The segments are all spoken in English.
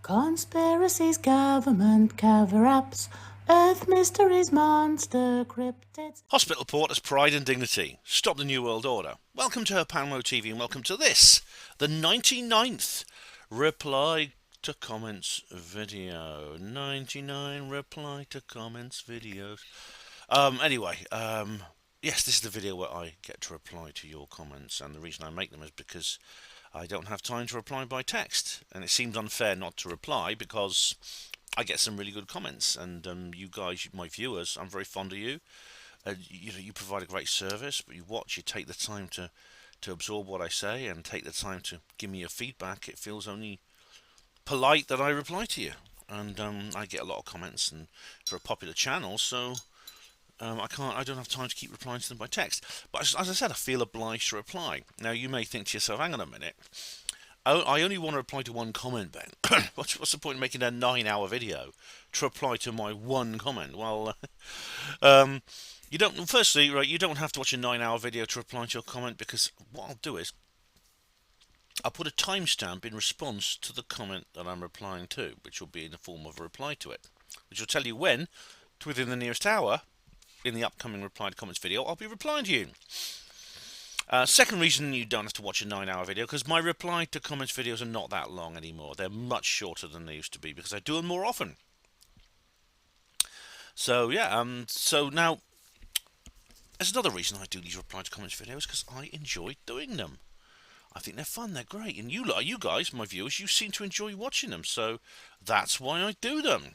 Conspiracies, government cover-ups, Earth mysteries, monster cryptids. Hospital port as pride and dignity. Stop the New World Order. Welcome to HPANWO TV and welcome to this, the 99th reply to comments video. 99 reply to comments videos. Yes, this is the video where I get to reply to your comments, and the reason I make them is because I don't have time to reply by text, and it seems unfair not to reply because I get some really good comments, and you guys, my viewers, I'm very fond of you. You provide a great service, but you watch, you take the time to absorb what I say and take the time to give me your feedback. It feels only polite that I reply to you, and I get a lot of comments, and for a popular channel, so I don't have time to keep replying to them by text. But as I said, I feel obliged to reply. Now, you may think to yourself, hang on a minute. I only want to reply to one comment, Ben. What's the point of making a 9-hour video to reply to my one comment? Well, you don't. Firstly, right, you don't have to watch a 9-hour video to reply to your comment, because what I'll do is I'll put a timestamp in response to the comment that I'm replying to, which will be in the form of a reply to it, which will tell you when, within the nearest hour, in the upcoming reply to comments video, I'll be replying to you. Second reason you don't have to watch a 9-hour video, because my reply to comments videos are not that long anymore. They're much shorter than they used to be because I do them more often. So yeah, so now there's another reason I do these reply to comments videos, because I enjoy doing them. I think they're fun, they're great, and you guys, my viewers, you seem to enjoy watching them, so that's why I do them.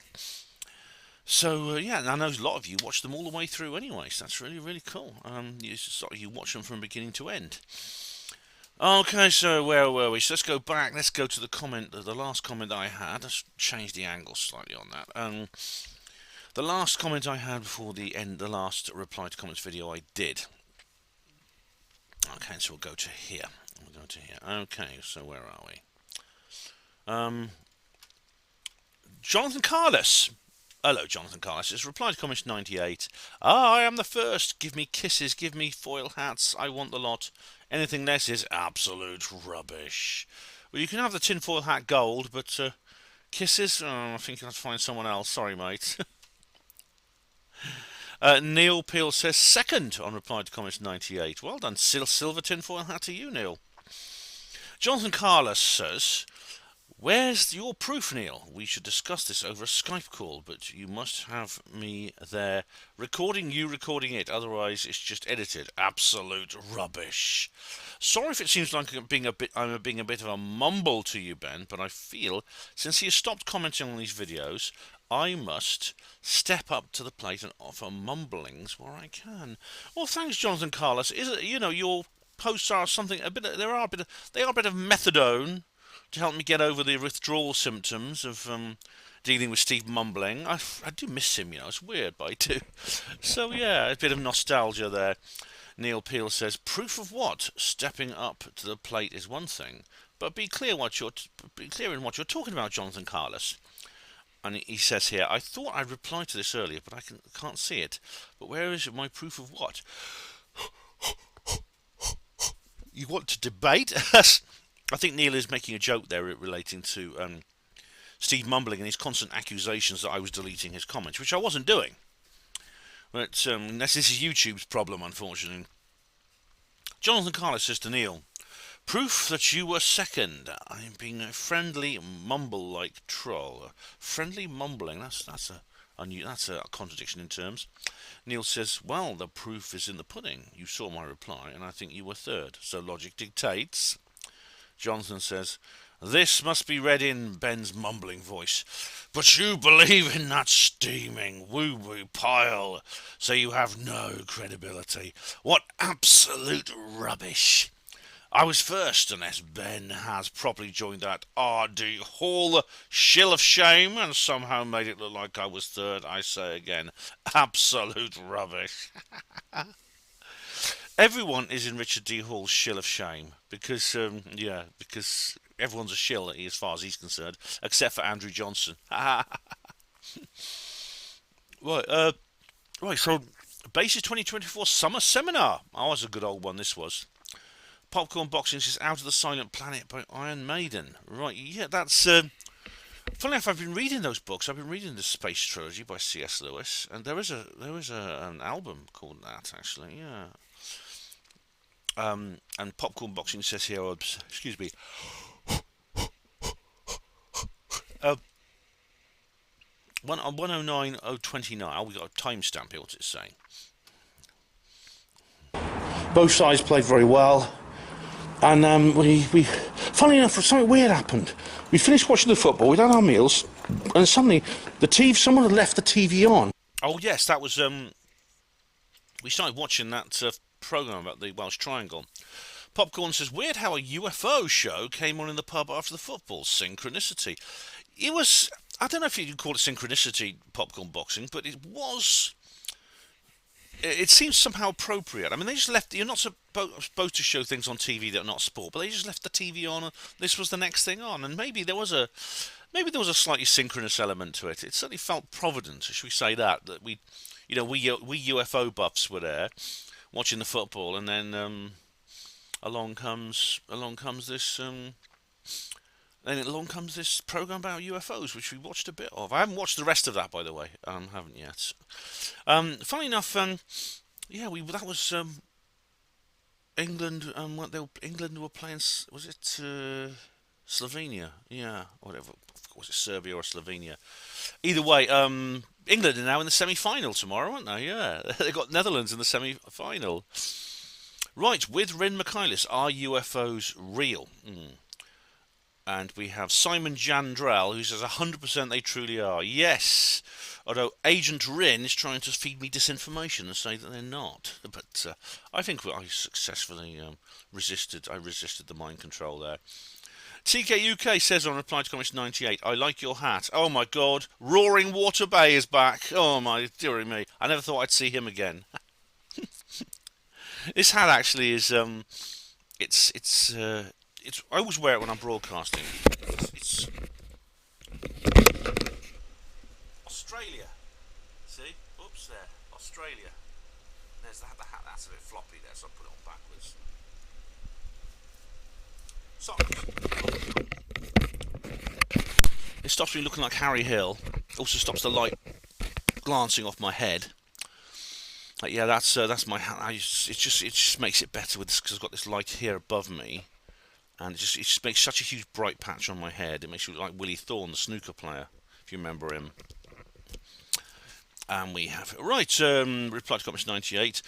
So yeah, and I know a lot of you watch them all the way through anyway, so that's really, really cool. You watch them from beginning to end. Okay, so where were we? So let's go back. Let's go to the last comment that I had. Let's change the angle slightly on that. The last comment I had before the last reply to comments video I did. Okay, so we'll go to here. Okay, so where are we? Jonathan Carlos. Hello, Jonathan Carlos. It's reply to comment 98. I am the first. Give me kisses. Give me foil hats. I want the lot. Anything less is absolute rubbish. Well, you can have the tinfoil hat gold, but kisses? Oh, I think you'll have to find someone else. Sorry, mate. Neil Peel says second on reply to comment 98. Well done. Silver tinfoil hat to you, Neil. Jonathan Carlos says, where's your proof, Neil? We should discuss this over a Skype call, but you must have me there recording you recording it, otherwise it's just edited. Absolute rubbish. Sorry if it seems like I'm being a bit of a mumble to you, Ben, but I feel since he has stopped commenting on these videos, I must step up to the plate and offer mumblings where I can. Well, thanks, Jonathan Carlos. Is it, your posts are something they are a bit of methadone to help me get over the withdrawal symptoms of dealing with Steve mumbling. I do miss him, it's weird, but I do. So yeah, a bit of nostalgia there. Neil Peel says, proof of what? Stepping up to the plate is one thing, but be clear in what you're talking about, Jonathan Carlos. And he says here, I thought I replied to this earlier, but I can't see it. But where is my proof of what? You want to debate? I think Neil is making a joke there relating to Steve mumbling and his constant accusations that I was deleting his comments, which I wasn't doing. But this is YouTube's problem, unfortunately. Jonathan Carlos says to Neil, proof that you were second. I'm being a friendly mumble-like troll. Friendly mumbling, that's a contradiction in terms. Neil says, well, the proof is in the pudding. You saw my reply, and I think you were third. So logic dictates. Jonathan says, this must be read in Ben's mumbling voice. But you believe in that steaming woo-woo pile, so you have no credibility. What absolute rubbish. I was first, unless Ben has properly joined that R.D. Hall shill of shame and somehow made it look like I was third. I say again, absolute rubbish. Everyone is in Richard D. Hall's shill of shame because everyone's a shill as far as he's concerned, except for Andrew Johnson. Right, so Bases 2024 Summer Seminar. Oh, that's a good old one, this was. Popcorn Boxing says Out of the Silent Planet by Iron Maiden. Right, yeah, that's Funny enough, I've been reading those books. I've been reading the Space Trilogy by C.S. Lewis, and an album called that actually. Yeah. And Popcorn Boxing says here, excuse me, uh, 109029. Oh, we got a timestamp here. What's it saying? Both sides played very well, and we funnily enough, something weird happened. We finished watching the football, we'd had our meals, and suddenly someone had left the TV on. Oh yes, that was we started watching that program about the Welsh Triangle. Popcorn says, weird how a UFO show came on in the pub after the football. Synchronicity. It was, I don't know if you could call it synchronicity, Popcorn Boxing, but it seems somehow appropriate. I mean, they just left. You're not supposed to show things on TV that are not sport, but they just left the TV on, and this was the next thing on. And maybe there was a slightly synchronous element to it. It certainly felt provident, should we say that we UFO buffs were there watching the football, and then along comes this. Then along comes this program about UFOs, which we watched a bit of. I haven't watched the rest of that, by the way. Haven't yet. Funny enough, that was England. England were playing. Was it Slovenia? Yeah, whatever. Was it Serbia or Slovenia? Either way, England are now in the semi-final tomorrow, aren't they? Yeah, they got Netherlands in the semi-final. Right, with Rin Michaelis, are UFOs real? And we have Simon Jandrell, who says 100% they truly are. Yes, although Agent Rin is trying to feed me disinformation and say that they're not. But I think I successfully resisted the mind control there. TKUK says on Reply to Comments 98, I like your hat. Oh my God, Roaring Water Bay is back. Oh my dearie me. I never thought I'd see him again. This hat actually is, I always wear it when I'm broadcasting. It's Australia. See? Oops, there. Australia. There's the hat. That's a bit floppy there, so I'll put it on backwards. It stops me looking like Harry Hill. Also stops the light glancing off my head. Yeah, that's my hat. It just makes it better with this because I've got this light here above me. And it just makes such a huge bright patch on my head. It makes you look like Willie Thorne, the snooker player, if you remember him. And we have reply to comments 98.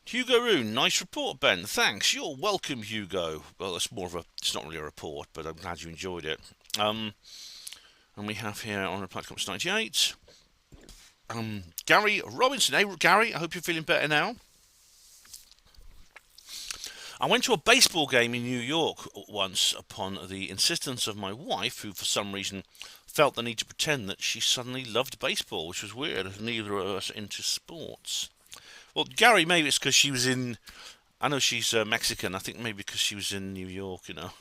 Hugo Roon, nice report, Ben. Thanks. You're welcome, Hugo. Well, it's not really a report, but I'm glad you enjoyed it. And we have here on reply to comments 98. Gary Robinson. Hey, Gary, I hope you're feeling better now. I went to a baseball game in New York once upon the insistence of my wife, who for some reason felt the need to pretend that she suddenly loved baseball, which was weird, as neither of us into sports. Well, Gary, maybe it's because she was in... I know she's Mexican. I think maybe because she was in New York, you know.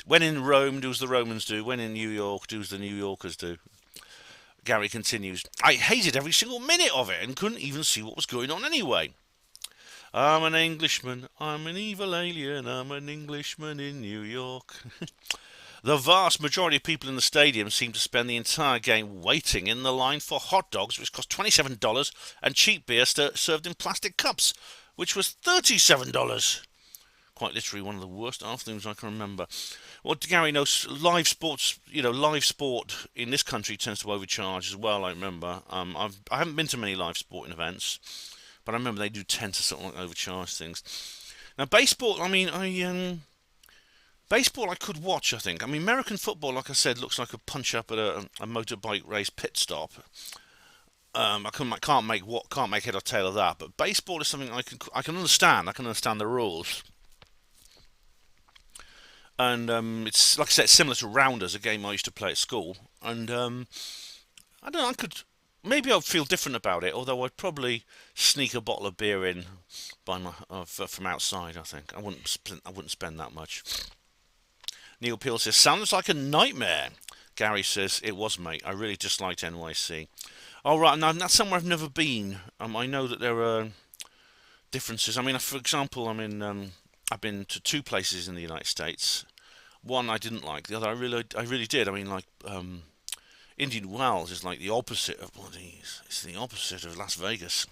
When in Rome, do as the Romans do. When in New York, do as the New Yorkers do. Gary continues, I hated every single minute of it and couldn't even see what was going on anyway. I'm an Englishman, I'm an evil alien, I'm an Englishman in New York. The vast majority of people in the stadium seem to spend the entire game waiting in the line for hot dogs, which cost $27, and cheap beer served in plastic cups, which was $37. Quite literally one of the worst afternoons I can remember. Well, Gary knows live sports, live sport in this country tends to overcharge as well, I remember. I haven't been to many live sporting events, but I remember they do tend to sort of like overcharge things. Now, baseball, baseball I could watch, I think. I mean, American football, like I said, looks like a punch-up at a motorbike race pit stop. I can't make head or tail of that, but baseball is something I can understand. I can understand the rules. And it's, like I said, it's similar to Rounders, a game I used to play at school. And I don't know, maybe I'd feel different about it, although I'd probably sneak a bottle of beer in from outside, I think. I wouldn't spend that much. Neil Peel says, sounds like a nightmare. Gary says, it was, mate. I really disliked NYC. All right, now that's somewhere I've never been. I know that there are differences. I mean, for example, I've been to two places in the United States. One I didn't like, the other I really did. I mean, like Indian Wells is like the opposite of bloody. It's the opposite of Las Vegas.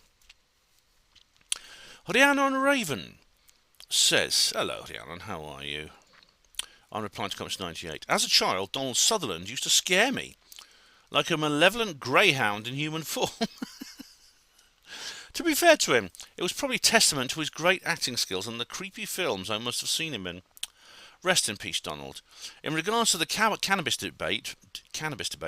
Rhiannon Raven says, "Hello, Rhiannon. How are you?" I'm replying to comments 98. As a child, Donald Sutherland used to scare me like a malevolent greyhound in human form. To be fair to him, it was probably testament to his great acting skills and the creepy films I must have seen him in. Rest in peace, Donald. In regards to the cannabis debate,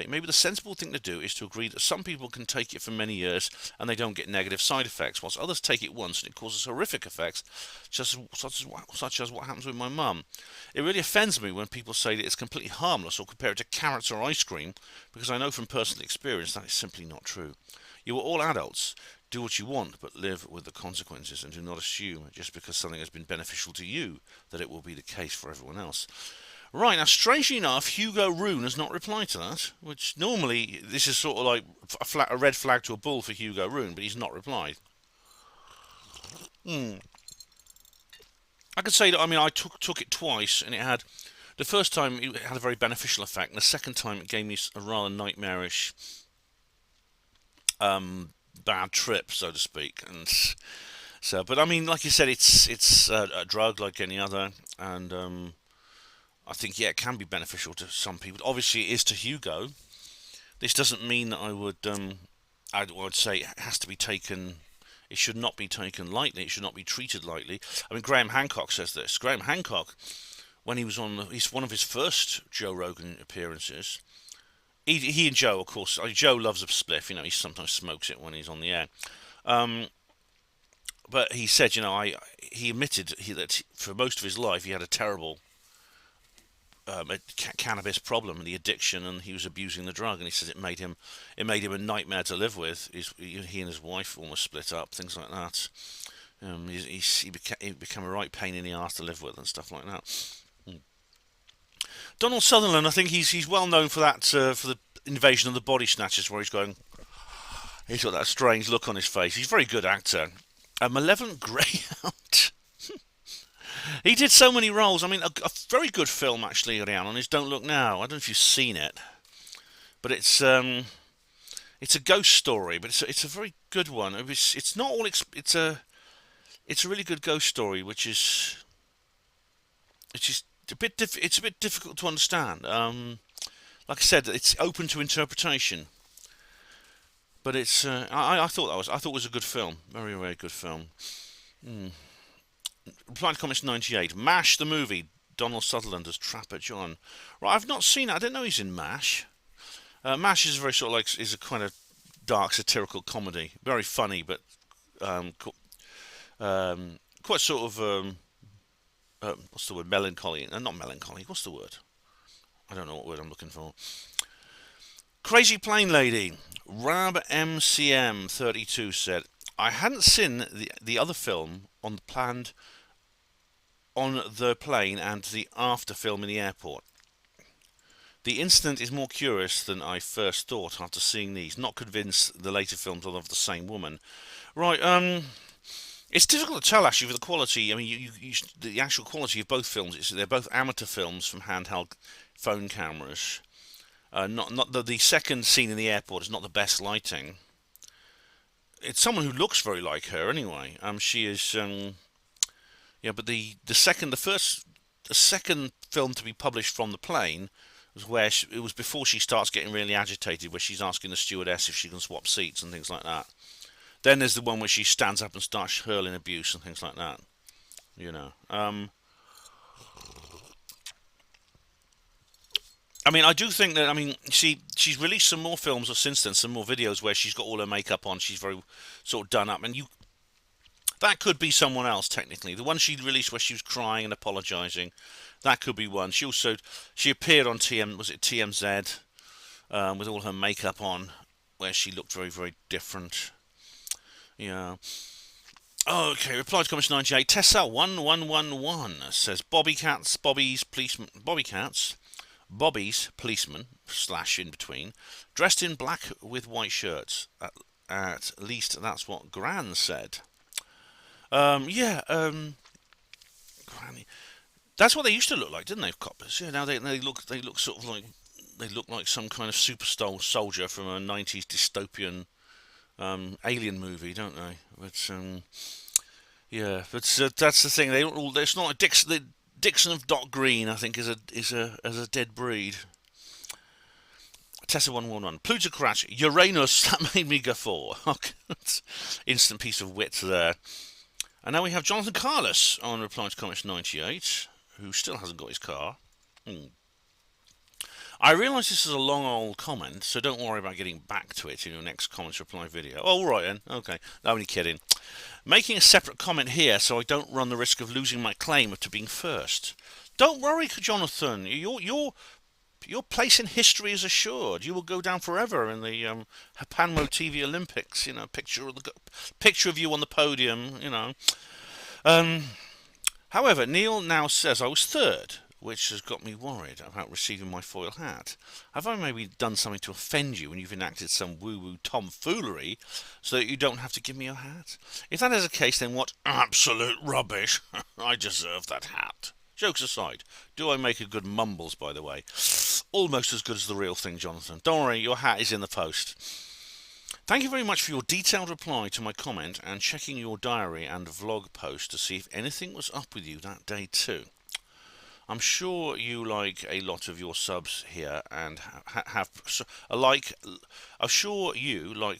maybe the sensible thing to do is to agree that some people can take it for many years and they don't get negative side effects, whilst others take it once and it causes horrific effects, such as what happens with my mum. It really offends me when people say that it's completely harmless or compare it to carrots or ice cream, because I know from personal experience that is simply not true. You are all adults. Do what you want, but live with the consequences, and do not assume just because something has been beneficial to you that it will be the case for everyone else. Right, now strangely enough, Hugo Rune has not replied to that, which normally this is sort of like a red flag to a bull for Hugo Rune, but he's not replied. I could say that, I mean, I took it twice, and it had, the first time it had a very beneficial effect, and the second time it gave me a rather nightmarish bad trip, so to speak. And so, but I mean, like you said, it's a drug like any other, and I think it can be beneficial to some people. Obviously, it is to Hugo. This doesn't mean that I would say it has to be taken. It should not be taken lightly. It should not be treated lightly. I mean, Graham Hancock says this. Graham Hancock, when he was on one of his first Joe Rogan appearances. He and Joe, of course. Joe loves a spliff. He sometimes smokes it when he's on the air. But he said, he admitted that for most of his life he had a terrible cannabis problem, the addiction, and he was abusing the drug. And he says it made him a nightmare to live with. He and his wife almost split up, things like that. He became a right pain in the arse to live with and stuff like that. Donald Sutherland, I think he's well known for that, for the Invasion of the Body Snatchers, where he's got that strange look on his face. He's a very good actor. A malevolent greyhound. He did so many roles. I mean, a very good film actually, Rhiannon, is Don't Look Now. I don't know if you've seen it, but it's a ghost story, but it's a very good one. It's not all. It's a really good ghost story, which is it's a bit difficult to understand. Like I said, it's open to interpretation, but it's I thought it was a good film, very very good film. Reply to comments 98. MASH the movie. Donald Sutherland as Trapper John. Right, I've not seen it. I don't know he's in MASH. MASH is very sort of like is a kind of dark satirical comedy, very funny, but quite sort of what's the word? Melancholy. Not melancholy. What's the word? I don't know what word I'm looking for. Crazy Plane Lady. Rab MCM 32 said, I hadn't seen the other film on the plane and the after film in the airport. The incident is more curious than I first thought after seeing these. Not convinced the later films are of the same woman. Right, it's difficult to tell actually with the quality. I mean, the actual quality of both films. They're both amateur films from handheld phone cameras. Not the second scene in the airport is not the best lighting. It's someone who looks very like her anyway. She is. Yeah, but the second film to be published from the plane was where it was before she starts getting really agitated, where she's asking the stewardess if she can swap seats and things like that. Then there's the one where she stands up and starts hurling abuse and things like that. I mean, I do think that, I mean, she's released some more films since then, some more videos where she's got all her makeup on, she's very sort of done up, and that could be someone else, technically. The one she released where she was crying and apologising, that could be one. She appeared on TMZ, with all her makeup on, where she looked very, very different. Yeah. Okay, reply to comment 98. Tessa 1111 says Bobby's policeman / in between, dressed in black with white shirts. At least that's what Gran said. Granny. That's what they used to look like, didn't they, coppers? Yeah, now they look sort of like they look like some kind of super soldier from a 90s dystopian alien movie, don't they? But yeah, but that's the thing. They don't all. It's not a Dixon. The Dixon of Dot Green, I think, is a dead breed. Tessa 111. Pluto crash. Uranus. That made me guffaw. Instant piece of wit there. And now we have Jonathan Carlos on reply to comments 98, who still hasn't got his car. I realise this is a long old comment, so don't worry about getting back to it in your next comments reply video. Oh, all right then. Okay. No, only kidding. Making a separate comment here so I don't run the risk of losing my claim to being first. Don't worry, Jonathan. Your place in history is assured. You will go down forever in the HPANWO TV Olympics. You know, picture of you on the podium. You know. However, Neil now says I was third, which has got me worried about receiving my foil hat. Have I maybe done something to offend you when you've enacted some woo-woo tomfoolery so that you don't have to give me your hat? If that is the case, then what absolute rubbish. I deserve that hat. Jokes aside, do I make a good mumbles, by the way? Almost as good as the real thing, Jonathan. Don't worry, your hat is in the post. Thank you very much for your detailed reply to my comment and checking your diary and vlog post to see if anything was up with you that day too. I'm sure you, like a lot of your subs here, and I'm sure you, like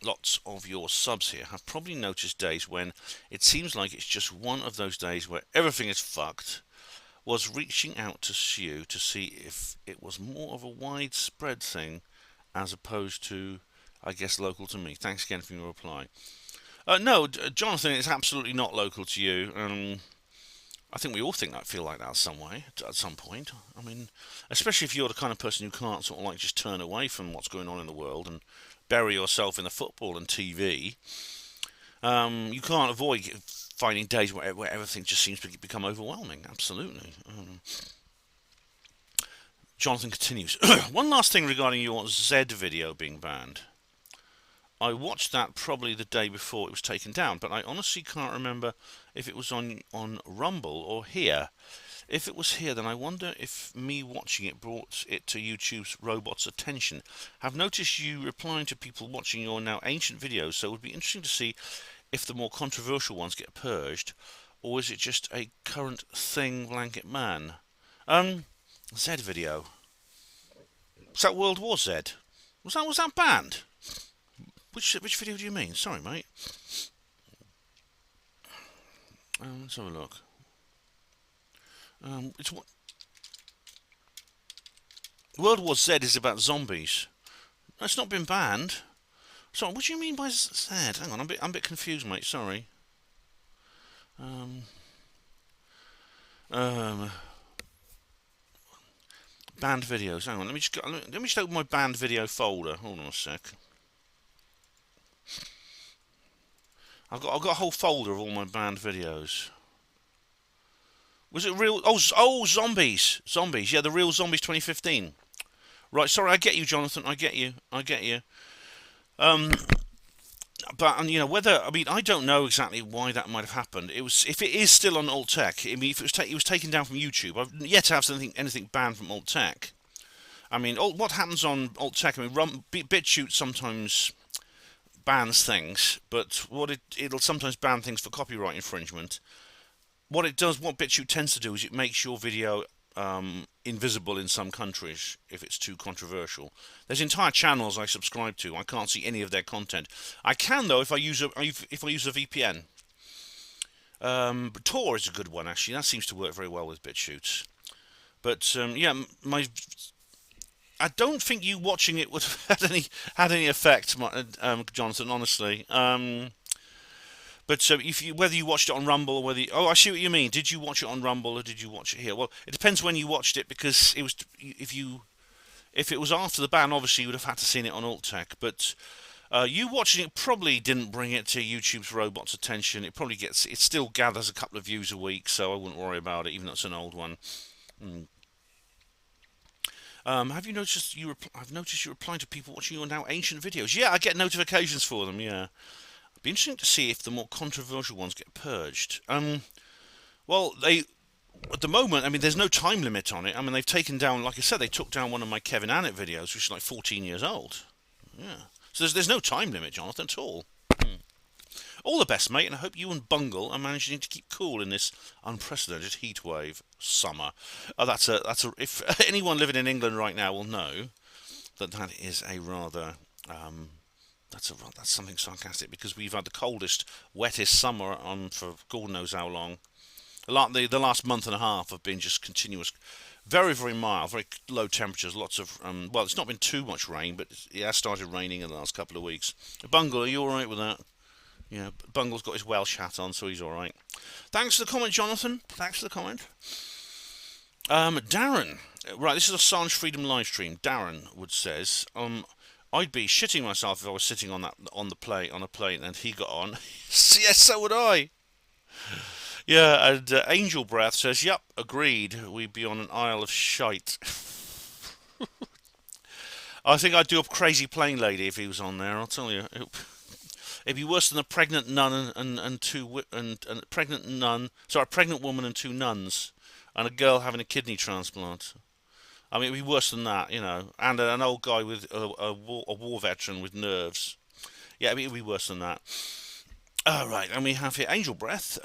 lots of your subs here, have probably noticed days when it seems like it's just one of those days where everything is fucked. Was reaching out to you to see if it was more of a widespread thing as opposed to, I guess, local to me. Thanks again for your reply. No, Jonathan, it's absolutely not local to you. I think we all feel like that some way, at some point. I mean, especially if you're the kind of person who can't sort of like just turn away from what's going on in the world and bury yourself in the football and TV. You can't avoid finding days where everything just seems to become overwhelming. Absolutely. Jonathan continues. One last thing regarding your Z video being banned. I watched that probably the day before it was taken down, but I honestly can't remember if it was on Rumble or here. If it was here, then I wonder if me watching it brought it to YouTube's robots' attention. I've noticed you replying to people watching your now ancient videos, so it would be interesting to see if the more controversial ones get purged, or is it just a current thing blanket man? Z video. Was that World War Z? Was that banned? Which video do you mean? Sorry, mate. Let's have a look. It's what World War Z is about zombies. That's not been banned. Sorry, what do you mean by Z? Hang on, I'm a bit confused, mate. Sorry. Banned videos. Hang on, let me just open my banned video folder. Hold on a sec. I've got a whole folder of all my banned videos. Was it real? Oh, zombies. Yeah, the real zombies 2015. Right, sorry, I get you, Jonathan. I get you. But you know I don't know exactly why that might have happened. If it is still on alt tech. I mean, if it was taken down from YouTube. I've yet to have anything banned from alt tech. I mean, what happens on alt tech? I mean, BitChute sometimes bans things, but it'll sometimes ban things for copyright infringement. What BitChute tends to do is it makes your video invisible in some countries if it's too controversial. There's entire channels I subscribe to. I can't see any of their content. I can though if I use a VPN. But Tor is a good one actually. That seems to work very well with BitChute. But yeah, I don't think you watching it would have had any effect, Jonathan. Honestly. But whether you watched it on Rumble or I see what you mean. Did you watch it on Rumble or did you watch it here? Well, it depends when you watched it because if it was after the ban, obviously you would have had to seen it on alt tech. But you watching it probably didn't bring it to YouTube's robots' attention. It still gathers a couple of views a week, so I wouldn't worry about it, even though it's an old one. Have you noticed I've noticed you replying to people watching your now ancient videos? Yeah, I get notifications for them. Yeah. Be interesting to see if the more controversial ones get purged. Well, at the moment, I mean, there's no time limit on it. I mean, they've taken down, like I said, they took down one of my Kevin Annett videos, which is like 14 years old. Yeah. So there's no time limit, Jonathan, at all. All the best, mate, and I hope you and Bungle are managing to keep cool in this unprecedented heatwave summer. If anyone living in England right now will know that is a rather that's something sarcastic, because we've had the coldest, wettest summer on for God knows how long. The last month and a half have been just continuous, very, very mild, very low temperatures, lots of, well, it's not been too much rain, but it has started raining in the last couple of weeks. Bungle, are you alright with that? Yeah, Bungle's got his Welsh hat on, so he's alright. Thanks for the comment, Jonathan. Thanks for the comment. Darren, right, this is a Assange Freedom live stream. Darren says, I'd be shitting myself if I was sitting on a plane and he got on. Yes, so would I. Yeah, and Angel Breath says, yep, agreed. We'd be on an Isle of Shite. I think I'd do a crazy plane lady if he was on there, I'll tell you. It'd be worse than a pregnant nun and a pregnant woman and two nuns, and a girl having a kidney transplant. I mean, it'd be worse than that, you know. And an old guy with a war veteran with nerves. Yeah, it'd be worse than that. Right, and we have here Angel Breath,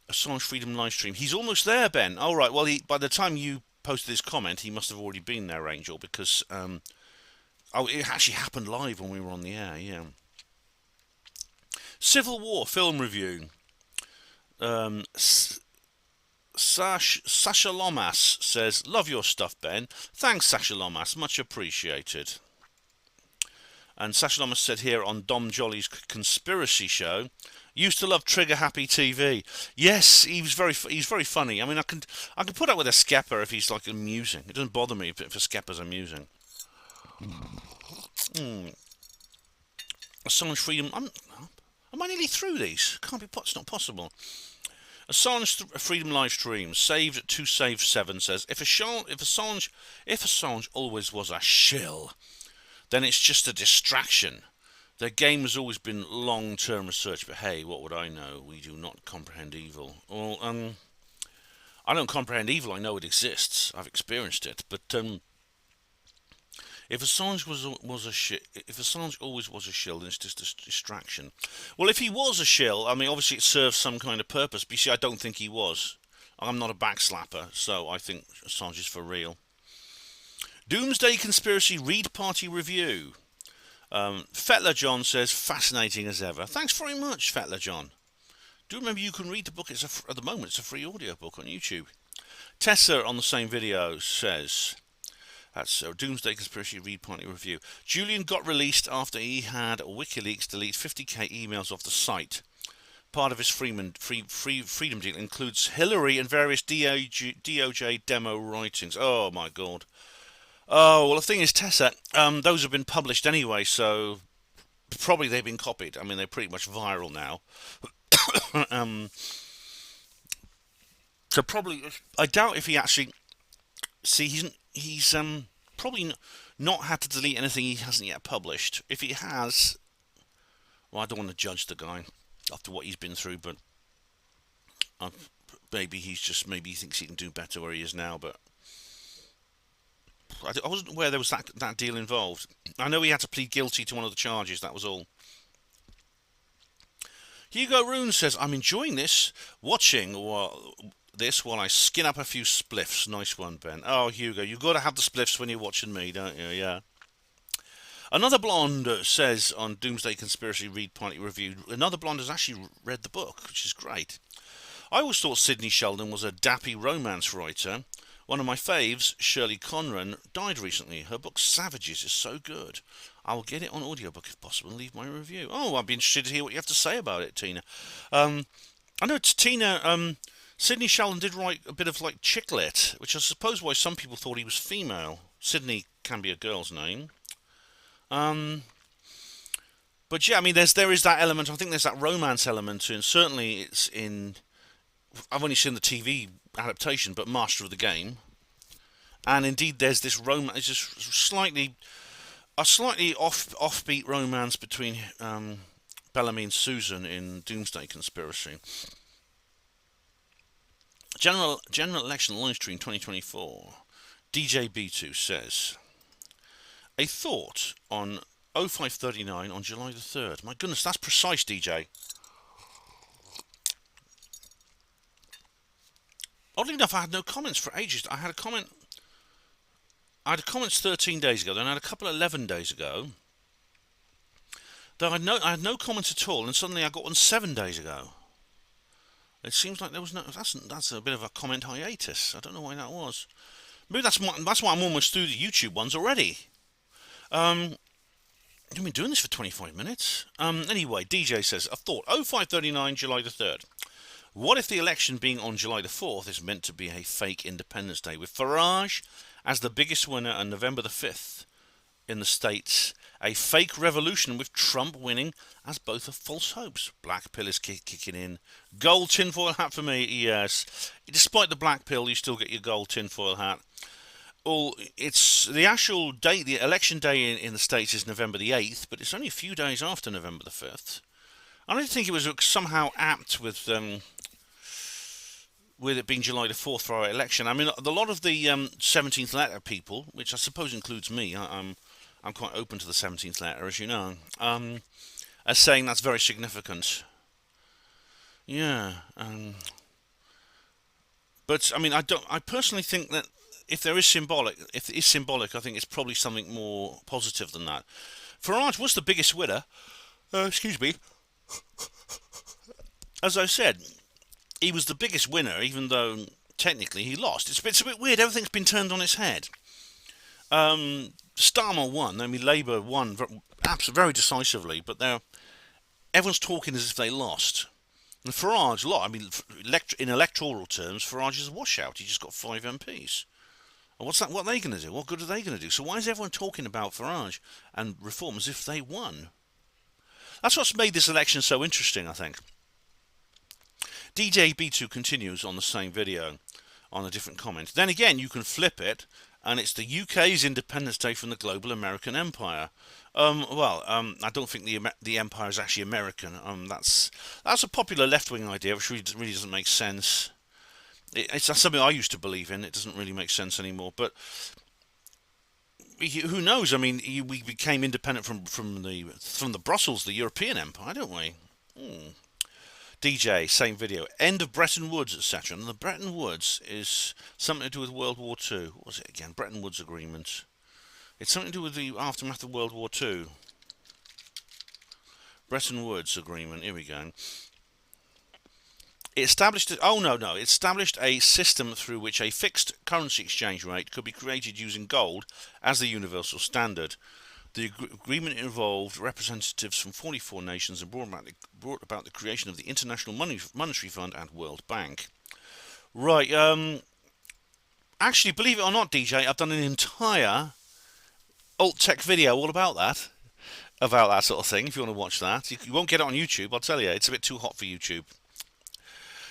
Assange Freedom livestream. He's almost there, Ben. All right, well, by the time you posted this comment, he must have already been there, Angel, because it actually happened live when we were on the air, yeah. Civil War film review. Sasha Lomas says, love your stuff, Ben. Thanks, Sasha Lomas. Much appreciated. And Sasha Lomas said here on Dom Jolly's conspiracy show, used to love Trigger Happy TV. Yes, he's very funny. I mean, I can put up with a skepper if he's like amusing. It doesn't bother me if a skepper's amusing. Assange Freedom. Am I nearly through these? Can't be. It's not possible. Assange Freedom live stream saved 2save7 says, if Assange always was a shill, then it's just a distraction. Their game has always been long-term research, but hey, what would I know? We do not comprehend evil. Well, I don't comprehend evil. I know it exists. I've experienced it. But if Assange if Assange always was a shill, then it's just a distraction. Well, if he was a shill, I mean, obviously it serves some kind of purpose. But you see, I don't think he was. I'm not a backslapper, so I think Assange is for real. Doomsday Conspiracy Read Party Review. Fetler John says, fascinating as ever. Thanks very much, Fetler John. Do remember you can read the book. At the moment, it's a free audio book on YouTube. Tessa on the same video says, that's Doomsday Conspiracy Read Party Review. Julian got released after he had WikiLeaks delete 50k emails off the site. Part of his freedom deal includes Hillary and various DOJ demo writings. Oh my god. Oh, well, the thing is, Tessa, those have been published anyway, so probably they've been copied. I mean, they're pretty much viral now. So probably, I doubt if he actually... See, he's probably not had to delete anything he hasn't yet published. If he has... Well, I don't want to judge the guy after what he's been through, but... maybe he thinks he can do better where he is now, but... I wasn't aware there was that deal involved. I know he had to plead guilty to one of the charges, that was all. Hugo Rune says, I'm enjoying watching this while I skin up a few spliffs. Nice one, Ben. Oh, Hugo, you've got to have the spliffs when you're watching me, don't you? Yeah. Another blonde says on Doomsday Conspiracy Read Party Review, another blonde has actually read the book, which is great. I always thought Sidney Sheldon was a dappy romance writer. One of my faves, Shirley Conran, died recently. Her book Savages is so good. I will get it on audiobook if possible and leave my review. Oh, I'd be interested to hear what you have to say about it, Tina. I know it's Tina. Sidney Sheldon did write a bit of like chick lit, which I suppose why some people thought he was female. Sidney can be a girl's name. But yeah, I mean, there is that element. I think there's that romance element, and certainly it's in. I've only seen the TV adaptation, but Master of the Game, and indeed there's this romance, it's just slightly offbeat romance between Bellamy and Susan in Doomsday Conspiracy. General election live stream 2024. DJ B2 says, a thought on 0539 on July the 3rd. My goodness, that's precise, DJ. Oddly enough, I had no comments for ages. I had comments 13 days ago, then I had a couple 11 days ago. Though I had no comments at all, and suddenly I got one 7 days ago. It seems like there was no. That's a bit of a comment hiatus. I don't know why that was. Maybe that's why I'm almost through the YouTube ones already. I've been doing this for 25 minutes. Anyway, DJ says, a thought. 0539, July the 3rd. What if the election being on July the 4th is meant to be a fake Independence Day, with Farage as the biggest winner and November the 5th in the States, a fake revolution with Trump winning as both are false hopes? Black pill is kicking in. Gold tinfoil hat for me, yes. Despite the black pill, you still get your gold tinfoil hat. It's the actual day, the election day in the States is November the 8th, but it's only a few days after November the 5th. I don't think it was somehow apt with it being July the 4th for our election. I mean, a lot of the 17th letter people, which I suppose includes me, I'm quite open to the 17th letter, as you know, are saying that's very significant. Yeah. But, I mean, I personally think that if it is symbolic, I think it's probably something more positive than that. Farage was the biggest winner. Excuse me. As I said, he was the biggest winner, even though technically he lost. It's a bit weird. Everything's been turned on its head. Starmer won. I mean, Labour won very decisively, but everyone's talking as if they lost. And Farage lost. I mean, in electoral terms, Farage is a washout. He just got 5 MPs. And what are they going to do? What good are they going to do? So why is everyone talking about Farage and Reform as if they won? That's what's made this election so interesting, I think. DJ B2 continues on the same video on a different comment. Then again, you can flip it, and it's the UK's Independence Day from the global American empire. I don't think the empire is actually American. That's a popular left-wing idea, which really doesn't make sense. It's something I used to believe in. It doesn't really make sense anymore. But who knows? I mean, we became independent from the Brussels, the European empire, don't we? DJ, same video. End of Bretton Woods, etc. And the Bretton Woods is something to do with World War II. What was it again? Bretton Woods Agreement. It's something to do with the aftermath of World War II. Bretton Woods Agreement. Here we go. It established a system through which a fixed currency exchange rate could be created using gold as the universal standard. The agreement involved representatives from 44 nations and brought about the creation of the International Monetary Fund and World Bank. Right, actually, believe it or not, DJ, I've done an entire alt-tech video all about that sort of thing, if you want to watch that. You won't get it on YouTube, I'll tell you, it's a bit too hot for YouTube.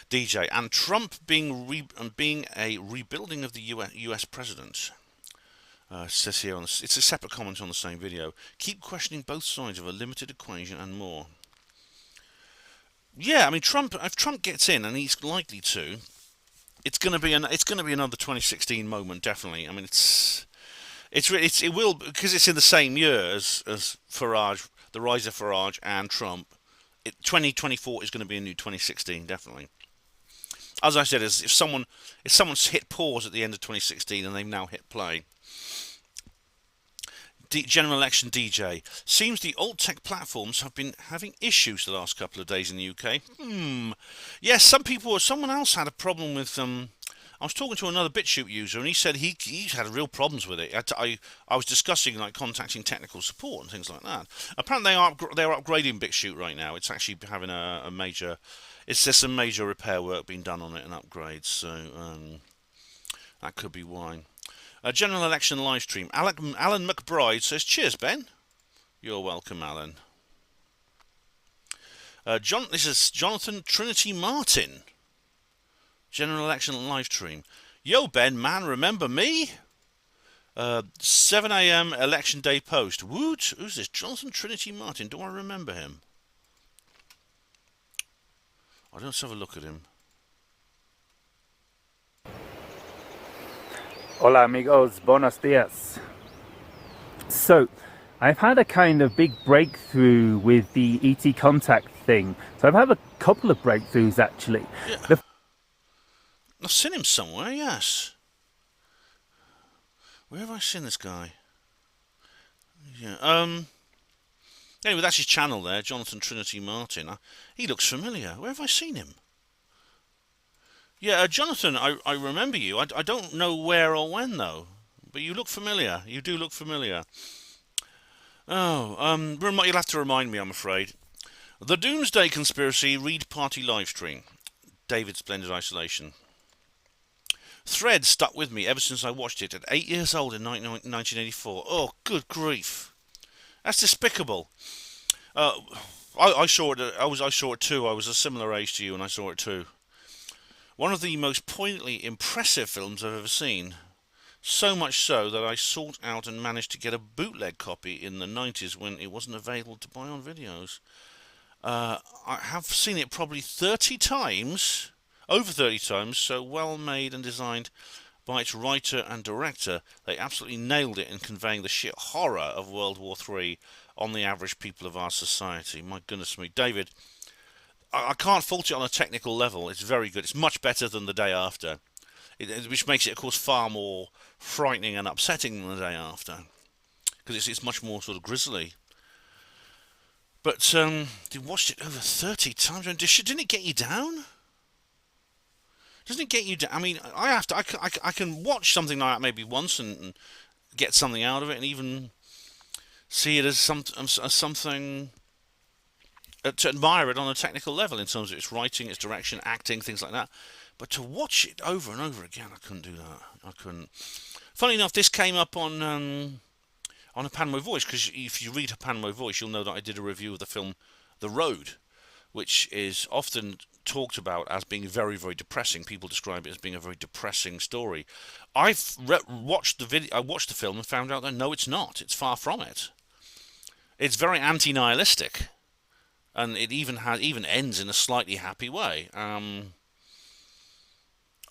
DJ, and Trump being a rebuilding of the US president. Says here, it's a separate comment on the same video. Keep questioning both sides of a limited equation and more. Yeah, I mean, if Trump gets in, and he's likely to, it's going to be another 2016 moment, definitely. I mean, it will, because it's in the same year as Farage, the rise of Farage and Trump. 2024 is going to be a new 2016, definitely. As I said, if someone's hit pause at the end of 2016 and they've now hit play. General election DJ. Seems the alt-tech platforms have been having issues the last couple of days in the UK. Yes, someone else had a problem with I was talking to another BitChute user, and he said he had real problems with it. I was discussing contacting technical support and things like that. Apparently they're upgrading BitChute right now. It's actually having a major. It's just some major repair work being done on it and upgrades. So that could be why. General election live stream. Alan McBride says, "Cheers, Ben." You're welcome, Alan. This is Jonathan Trinity Martin. General election live stream. Yo, Ben, man, remember me? 7 a.m. election day post. Woot! Who's this? Jonathan Trinity Martin. Do I remember him? Let's have a look at him. Hola amigos, buenos dias. So, I've had a kind of big breakthrough with the ET contact thing. So I've had a couple of breakthroughs actually. Yeah. I've seen him somewhere, yes. Where have I seen this guy? Yeah. Anyway, that's his channel there, Jonathan Trinity Martin. He looks familiar. Where have I seen him? Yeah, Jonathan, I remember you. I don't know where or when, though. But you look familiar. You do look familiar. Oh, you'll have to remind me, I'm afraid. The Doomsday Conspiracy Read Party Livestream. David Splendid Isolation. Thread stuck with me ever since I watched it at 8 years old in 1984. Oh, good grief. That's despicable. I saw it. I saw it too. I was a similar age to you, and I saw it too. One of the most poignantly impressive films I've ever seen. So much so that I sought out and managed to get a bootleg copy in the 90s when it wasn't available to buy on videos. I have seen it probably 30 times, over 30 times, so well made and designed by its writer and director. They absolutely nailed it in conveying the sheer horror of World War III on the average people of our society. My goodness me. David, I can't fault it on a technical level. It's very good. It's much better than The Day After, which makes it, of course, far more frightening and upsetting than The Day After, because it's much more sort of grisly. But you watched it over 30 times. Didn't it get you down? Doesn't it get you down? I mean, I can watch something like that maybe once and get something out of it, and even see it as something to admire it on a technical level in terms of its writing, its direction, acting, things like that. But to watch it over and over again, I couldn't do that. I couldn't. Funny enough, this came up on HPANWO Voice, because if you read HPANWO Voice, you'll know that I did a review of the film The Road, which is often talked about as being very, very depressing. People describe it as being a very depressing story. I've watched the video. I watched the film and found out that no, it's not. It's far from it. It's very anti-nihilistic, and it even ends in a slightly happy way.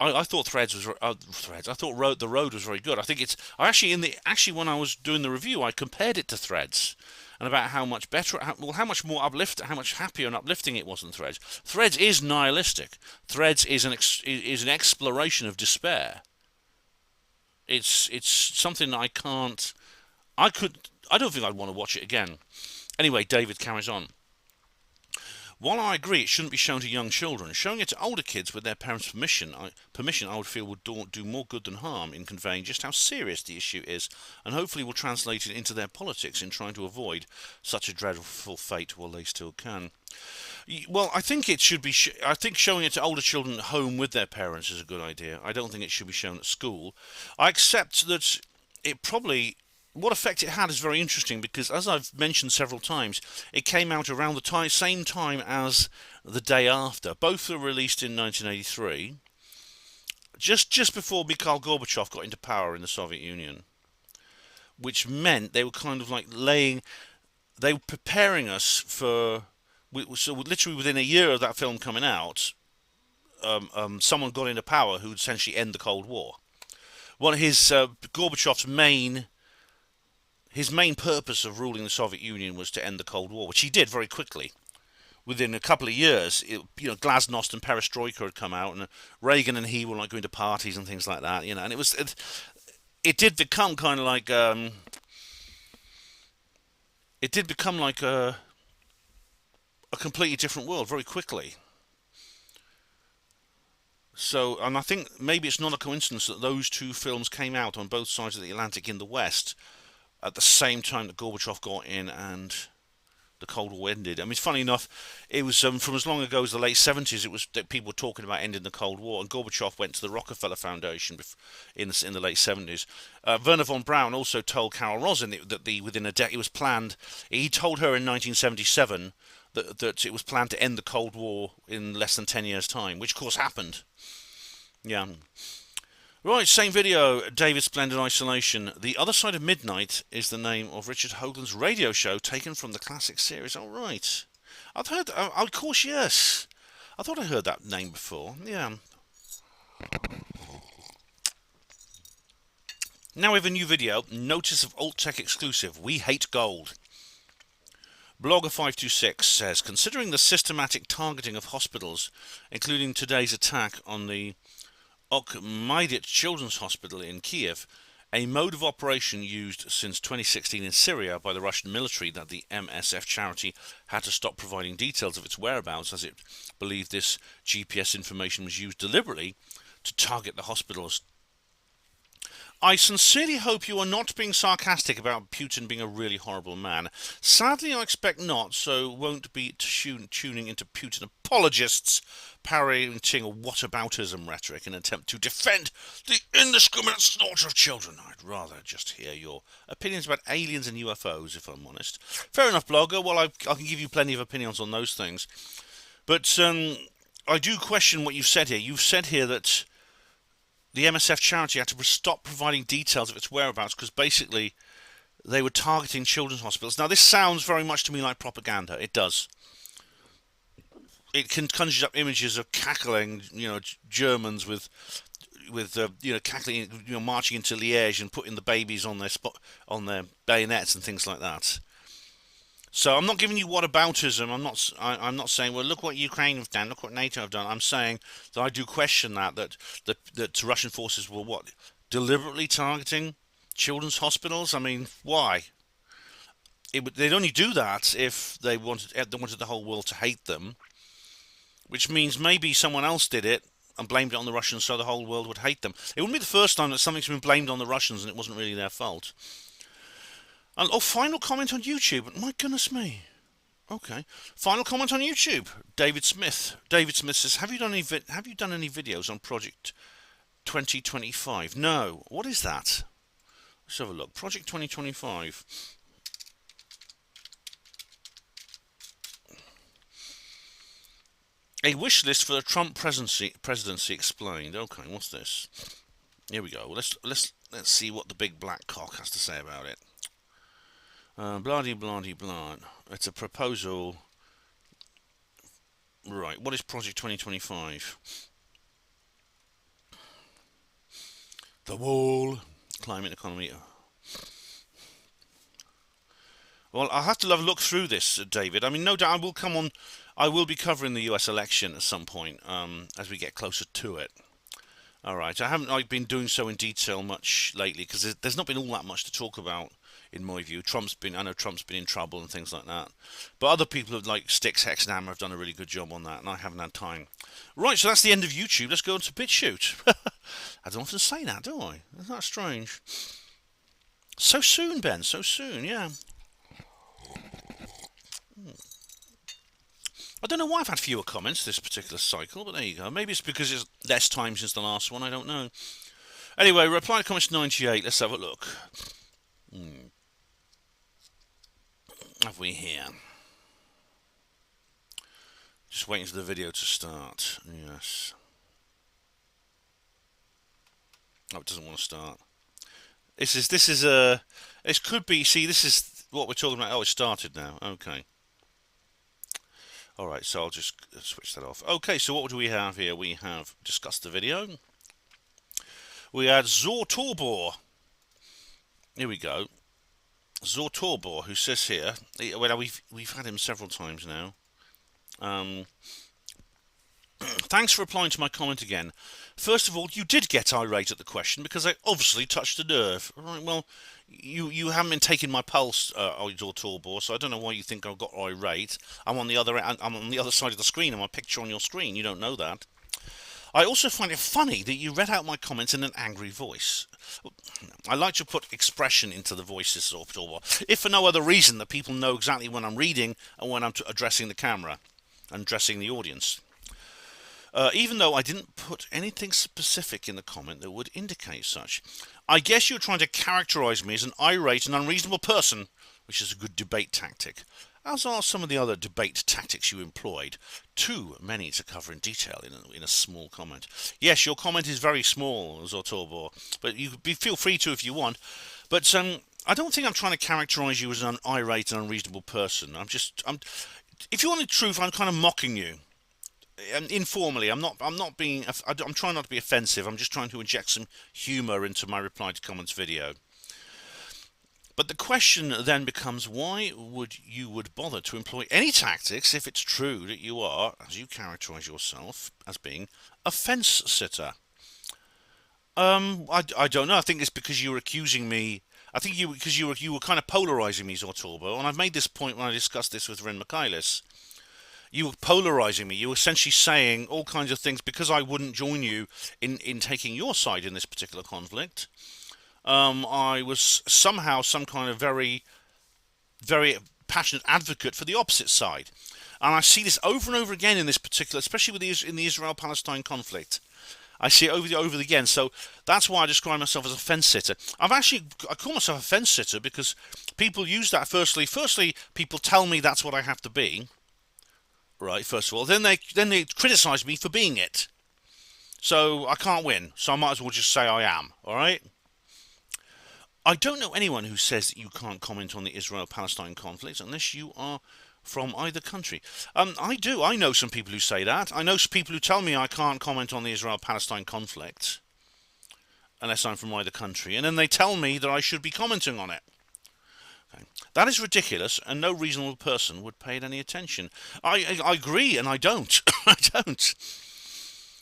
I thought Threads was Threads. I thought The Road was very good. I think it's. I actually when I was doing the review, I compared it to Threads, and about how much better, how much more how much happier and uplifting it was than Threads. Threads is nihilistic. Threads is an exploration of despair. It's something that I can't. I don't think I'd want to watch it again. Anyway, David carries on. While I agree it shouldn't be shown to young children, showing it to older kids with their parents' permission I would feel would do more good than harm in conveying just how serious the issue is, and hopefully will translate it into their politics in trying to avoid such a dreadful fate while they still can. Well, I think it should be. I think showing it to older children at home with their parents is a good idea. I don't think it should be shown at school. I accept that it probably. What effect it had is very interesting because, as I've mentioned several times, it came out around the same time as The Day After. Both were released in 1983, just before Mikhail Gorbachev got into power in the Soviet Union, which meant they were kind of like they were preparing us for. So literally within a year of that film coming out, someone got into power who would essentially end the Cold War. One of Gorbachev's main purpose of ruling the Soviet Union was to end the Cold War, which he did very quickly. Within a couple of years, Glasnost and Perestroika had come out, and Reagan and he were like going to parties and things like that, and it did become kind of like a completely different world very quickly. So, and I think maybe it's not a coincidence that those two films came out on both sides of the Atlantic in the West at the same time that Gorbachev got in and the Cold War ended. I mean, it's funny enough, it was from as long ago as the late 70s, it was that people were talking about ending the Cold War, and Gorbachev went to the Rockefeller Foundation in the late 70s. Werner von Braun also told Carol Rosin that within a decade it was planned. He told her in 1977 that it was planned to end the Cold War in less than 10 years' time, which of course happened. Yeah. Right, same video, David Splendid Isolation. The Other Side of Midnight is the name of Richard Hoagland's radio show taken from the classic series. All right. I've heard, of course, yes. I thought I heard that name before. Yeah. Now we have a new video. Notice of Alt Tech exclusive. We hate gold. Blogger526 says, considering the systematic targeting of hospitals, including today's attack on the Okhmaydit Children's Hospital in Kiev, a mode of operation used since 2016 in Syria by the Russian military that the MSF charity had to stop providing details of its whereabouts as it believed this GPS information was used deliberately to target the hospitals. I sincerely hope you are not being sarcastic about Putin being a really horrible man. Sadly, I expect not, so won't be tuning into Putin apologists parroting a whataboutism rhetoric in an attempt to defend the indiscriminate slaughter of children. I'd rather just hear your opinions about aliens and UFOs, if I'm honest. Fair enough, blogger. Well, I can give you plenty of opinions on those things. But I do question what you've said here. You've said here that the MSF charity had to stop providing details of its whereabouts because basically they were targeting children's hospitals. Now, this sounds very much to me like propaganda. It does. It can conjure up images of cackling, Germans with cackling, marching into Liège and putting the babies on their bayonets and things like that. So I'm not giving you whataboutism. I'm not saying, well, look what Ukraine have done, look what NATO have done. I'm saying that I do question that Russian forces were deliberately targeting children's hospitals. I mean, why? They'd only do that if they wanted the whole world to hate them, which means maybe someone else did it and blamed it on the Russians so the whole world would hate them. It wouldn't be the first time that something's been blamed on the Russians and it wasn't really their fault. And final comment on YouTube. My goodness me. Okay. Final comment on YouTube. David Smith. David Smith says, Have you done any videos on Project 2025? No. What is that? Let's have a look. Project 2025. A wish list for the Trump presidency explained. Okay, what's this? Here we go. Well, let's see what the big black cock has to say about it. Blah. It's a proposal. Right, what is Project 2025? The wall. Climate economy. Well, I'll have to have a look through this, David. I mean, no doubt I will be covering the US election at some point as we get closer to it. All right, I haven't been doing so in detail much lately because there's not been all that much to talk about, in my view. I know Trump's been in trouble and things like that. But other people like Styx, Hex and Hammer have done a really good job on that, and I haven't had time. Right, so that's the end of YouTube. Let's go on to BitChute. I don't often say that, do I? Isn't that strange? So soon, Ben, so soon, yeah. I don't know why I've had fewer comments this particular cycle, but there you go. Maybe it's because it's less time since the last one, I don't know. Anyway, reply to comments 98. Let's have a look. Have we here? Just waiting for the video to start. Yes. Oh, it doesn't want to start. This could be, see, this is what we're talking about. Oh, it started now. Okay. Alright, so I'll just switch that off. Okay, so what do we have here? We have discussed the video. We had Zortorbor. Here we go. Zortorbor, who says here, well, we've had him several times now. Thanks for replying to my comment again. First of all, you did get irate at the question because I obviously touched a nerve. Right, well, you haven't been taking my pulse, Zortorbor, so I don't know why you think I got irate. I'm on the other side of the screen, and my picture on your screen. You don't know that. I also find it funny that you read out my comments in an angry voice. I like to put expression into the voices, Zortorbor, if for no other reason that people know exactly when I'm reading and when I'm addressing the camera and addressing the audience. Even though I didn't put anything specific in the comment that would indicate such. I guess you're trying to characterise me as an irate and unreasonable person, which is a good debate tactic, as are some of the other debate tactics you employed. Too many to cover in detail in a small comment. Yes, your comment is very small, Zortorbor, but you feel free to if you want. But I don't think I'm trying to characterise you as an irate and unreasonable person. If you want the truth, I'm kind of mocking you. informally. I'm trying not to be offensive. I'm just trying to inject some humour into my reply to comments video. But the question then becomes, why would you bother to employ any tactics if it's true that you are, as you characterise yourself, as being a fence sitter? I don't know. I think it's because you were accusing me. I think because you were kind of polarising me, Zortorbo, and I've made this point when I discussed this with Ren Michaelis. You were polarising me. You were essentially saying all kinds of things because I wouldn't join you in taking your side in this particular conflict. I was somehow some kind of very, very passionate advocate for the opposite side. And I see this over and over again in this particular, especially in the Israel-Palestine conflict. I see it over again. So that's why I describe myself as a fence sitter. I call myself a fence sitter because people use that firstly. Firstly, people tell me that's what I have to be. Right, first of all. Then they criticise me for being it. So I can't win. So I might as well just say I am. Alright? I don't know anyone who says that you can't comment on the Israel-Palestine conflict unless you are from either country. I do. I know some people who say that. I know some people who tell me I can't comment on the Israel-Palestine conflict unless I'm from either country. And then they tell me that I should be commenting on it. Okay. That is ridiculous, and no reasonable person would pay it any attention. I agree, and I don't. I don't.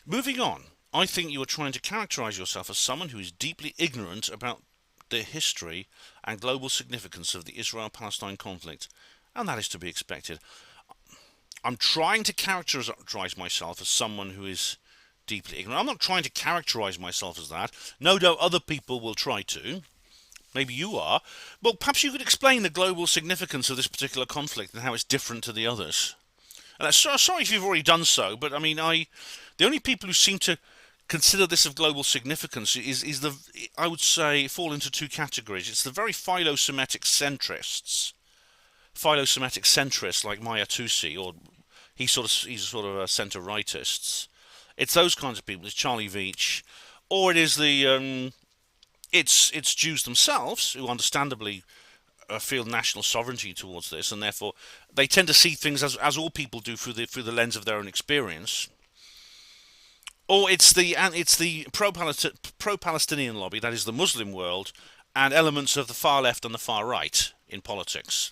Moving on, I think you are trying to characterise yourself as someone who is deeply ignorant about the history and global significance of the Israel-Palestine conflict, and that is to be expected. I'm trying to characterise myself as someone who is deeply ignorant. I'm not trying to characterise myself as that. No doubt other people will try to. Maybe you are. Well, perhaps you could explain the global significance of this particular conflict and how it's different to the others. And sorry if you've already done so, but I mean, the only people who seem to consider this of global significance I would say, fall into two categories. It's the very philo-Semitic centrists like Maya Tusi, or he's sort of a centre-rightists. It's those kinds of people. It's Charlie Veitch, or it is the it's Jews themselves who understandably feel national sovereignty towards this, and therefore they tend to see things as all people do through the lens of their own experience. Or it's the pro-Palestinian lobby, that is the Muslim world, and elements of the far left and the far right in politics.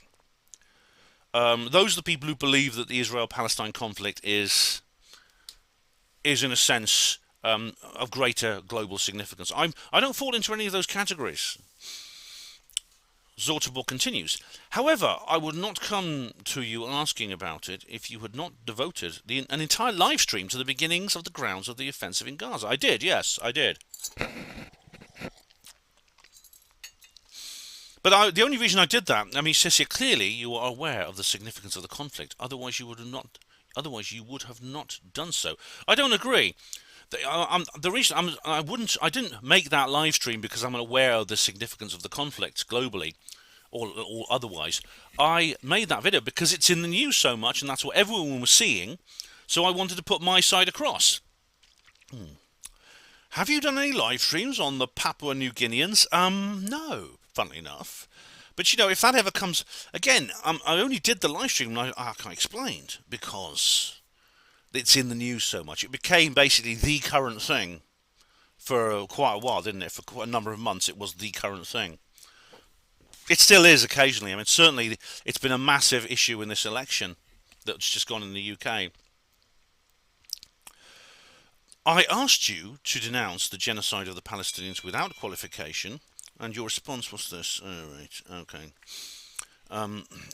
Those are the people who believe that the Israel-Palestine conflict is in a sense of greater global significance. I don't fall into any of those categories. Zortobor continues. However, I would not come to you asking about it if you had not devoted an entire live stream to the beginnings of the grounds of the offensive in Gaza. I did, yes, I did. But the only reason I did that, I mean, he says here clearly you are aware of the significance of the conflict. Otherwise, you would have not done so. I don't agree. The reason I didn't make that live stream because I'm aware of the significance of the conflict globally, or otherwise. I made that video because it's in the news so much, and that's what everyone was seeing. So I wanted to put my side across. Have you done any live streams on the Papua New Guineans? No, funnily enough. But you know, if that ever comes again, I only did the live stream, like I explained, because it's in the news so much. It became basically the current thing for quite a while, didn't it? For quite a number of months, it was the current thing. It still is occasionally. I mean, certainly it's been a massive issue in this election that's just gone in the UK. I asked you to denounce the genocide of the Palestinians without qualification, and your response was this. Oh, right, okay.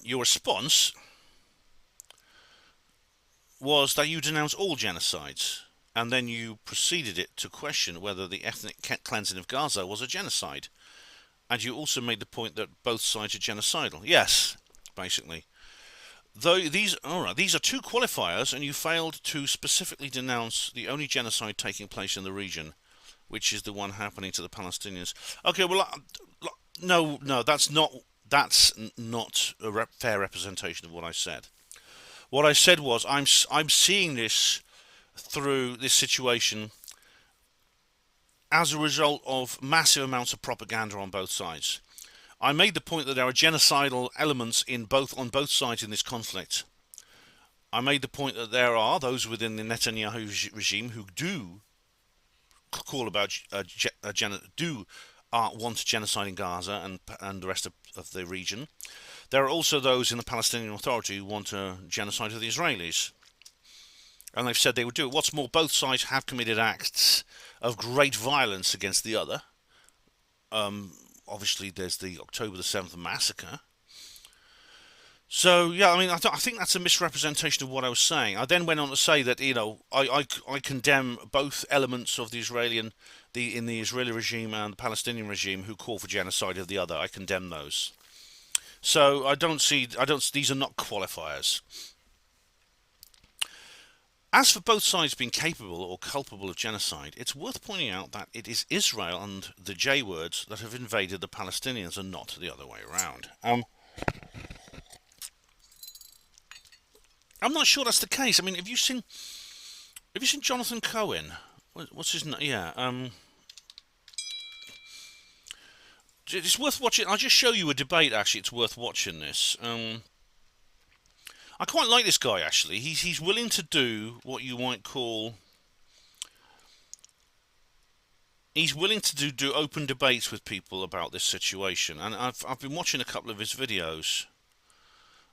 Your response was that you denounce all genocides, and then you proceeded it to question whether the ethnic cleansing of Gaza was a genocide. And you also made the point that both sides are genocidal. Yes, basically. Though these are two qualifiers, and you failed to specifically denounce the only genocide taking place in the region, which is the one happening to the Palestinians. Okay, well, no, that's not a fair representation of what I said. What I said was I'm seeing this through this situation as a result of massive amounts of propaganda on both sides. I made the point that there are genocidal elements on both sides in this conflict. I made the point that there are those within the Netanyahu regime who do call about want genocide in Gaza and the rest of the region. There are also those in the Palestinian Authority who want a genocide of the Israelis. And they've said they would do it. What's more, both sides have committed acts of great violence against the other. Obviously, there's the October the 7th massacre. So, yeah, I mean, I think that's a misrepresentation of what I was saying. I then went on to say that, you know, I condemn both elements of the Israeli regime and the Palestinian regime who call for genocide of the other. I condemn those. So these are not qualifiers. As for both sides being capable or culpable of genocide, it's worth pointing out that it is Israel and the J words that have invaded the Palestinians and not the other way around. I'm not sure that's the case. I mean, have you seen Jonathan Cohen? What's his name? Yeah. It's worth watching. I'll just show you a debate. Actually, it's worth watching this. I quite like this guy. Actually, he's willing to do what you might call. He's willing to do open debates with people about this situation, and I've been watching a couple of his videos.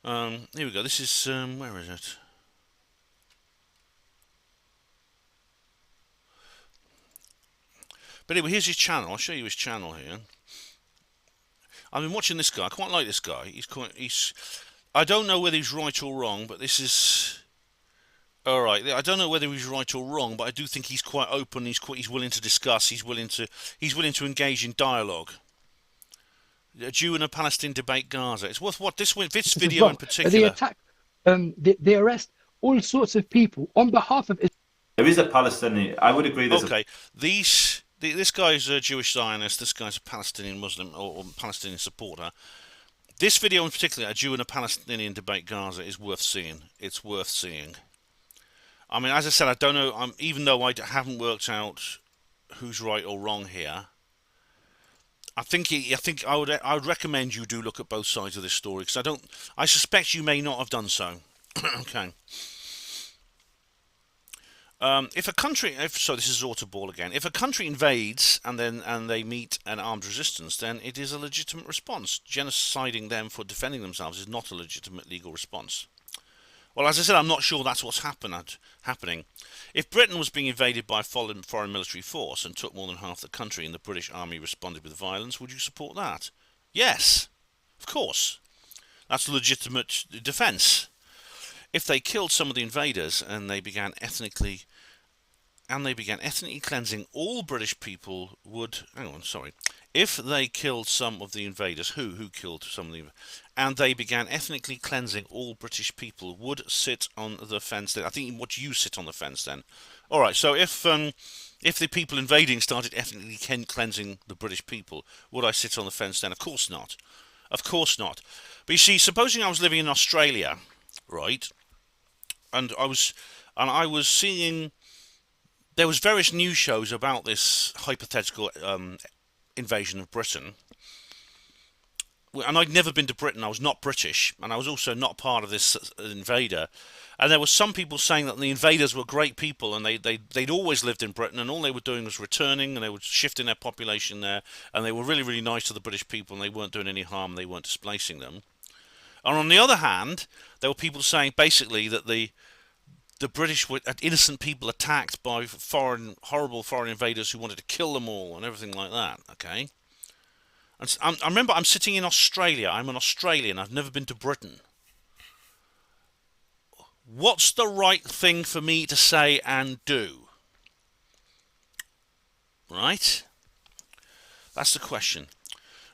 Here we go. This is where is it? But anyway, here's his channel. I'll show you his channel here. I've been watching this guy. I quite like this guy. I don't know whether he's right or wrong, but this is all right. I don't know whether he's right or wrong, but I do think he's quite open. He's willing to discuss. He's willing to engage in dialogue. A Jew and a Palestinian debate Gaza. It's worth what this video in particular. They attack, they arrest all sorts of people on behalf of. There is a Palestinian. I would agree. Okay, this guy's a Jewish Zionist. This guy's a Palestinian Muslim or Palestinian supporter. This video in particular, a Jew and a Palestinian debate Gaza, is worth seeing. It's worth seeing. I mean, as I said, I don't know. Even though I haven't worked out who's right or wrong here, I think I would recommend you do look at both sides of this story, because I suspect you may not have done so. Okay. So this is Autoball again. If a country invades and they meet an armed resistance, then it is a legitimate response. Genociding them for defending themselves is not a legitimate legal response. Well, as I said, I'm not sure that's what's happening. If Britain was being invaded by a foreign military force and took more than half the country and the British Army responded with violence, would you support that? Yes, of course. That's a legitimate defence. If they killed some of the invaders and they began ethnically cleansing all British people If they killed some of the invaders, who killed some of the invaders, and they began ethnically cleansing all British people, would sit on the fence then. I think what you sit on the fence then. Alright, so if the people invading started ethnically cleansing the British people, would I sit on the fence then? Of course not. Of course not. But you see, supposing I was living in Australia, right, and I was seeing, there was various news shows about this hypothetical invasion of Britain, and I'd never been to Britain. I was not British, and I was also not part of this invader. And there were some people saying that the invaders were great people, and they'd always lived in Britain, and all they were doing was returning, and they were shifting their population there, and they were really, really nice to the British people, and they weren't doing any harm, they weren't displacing them. And on the other hand, there were people saying basically that the British were innocent people attacked by horrible foreign invaders who wanted to kill them all and everything like that. Okay, and I remember I'm sitting in Australia. I'm an Australian. I've never been to Britain. What's the right thing for me to say and do? Right? That's the question.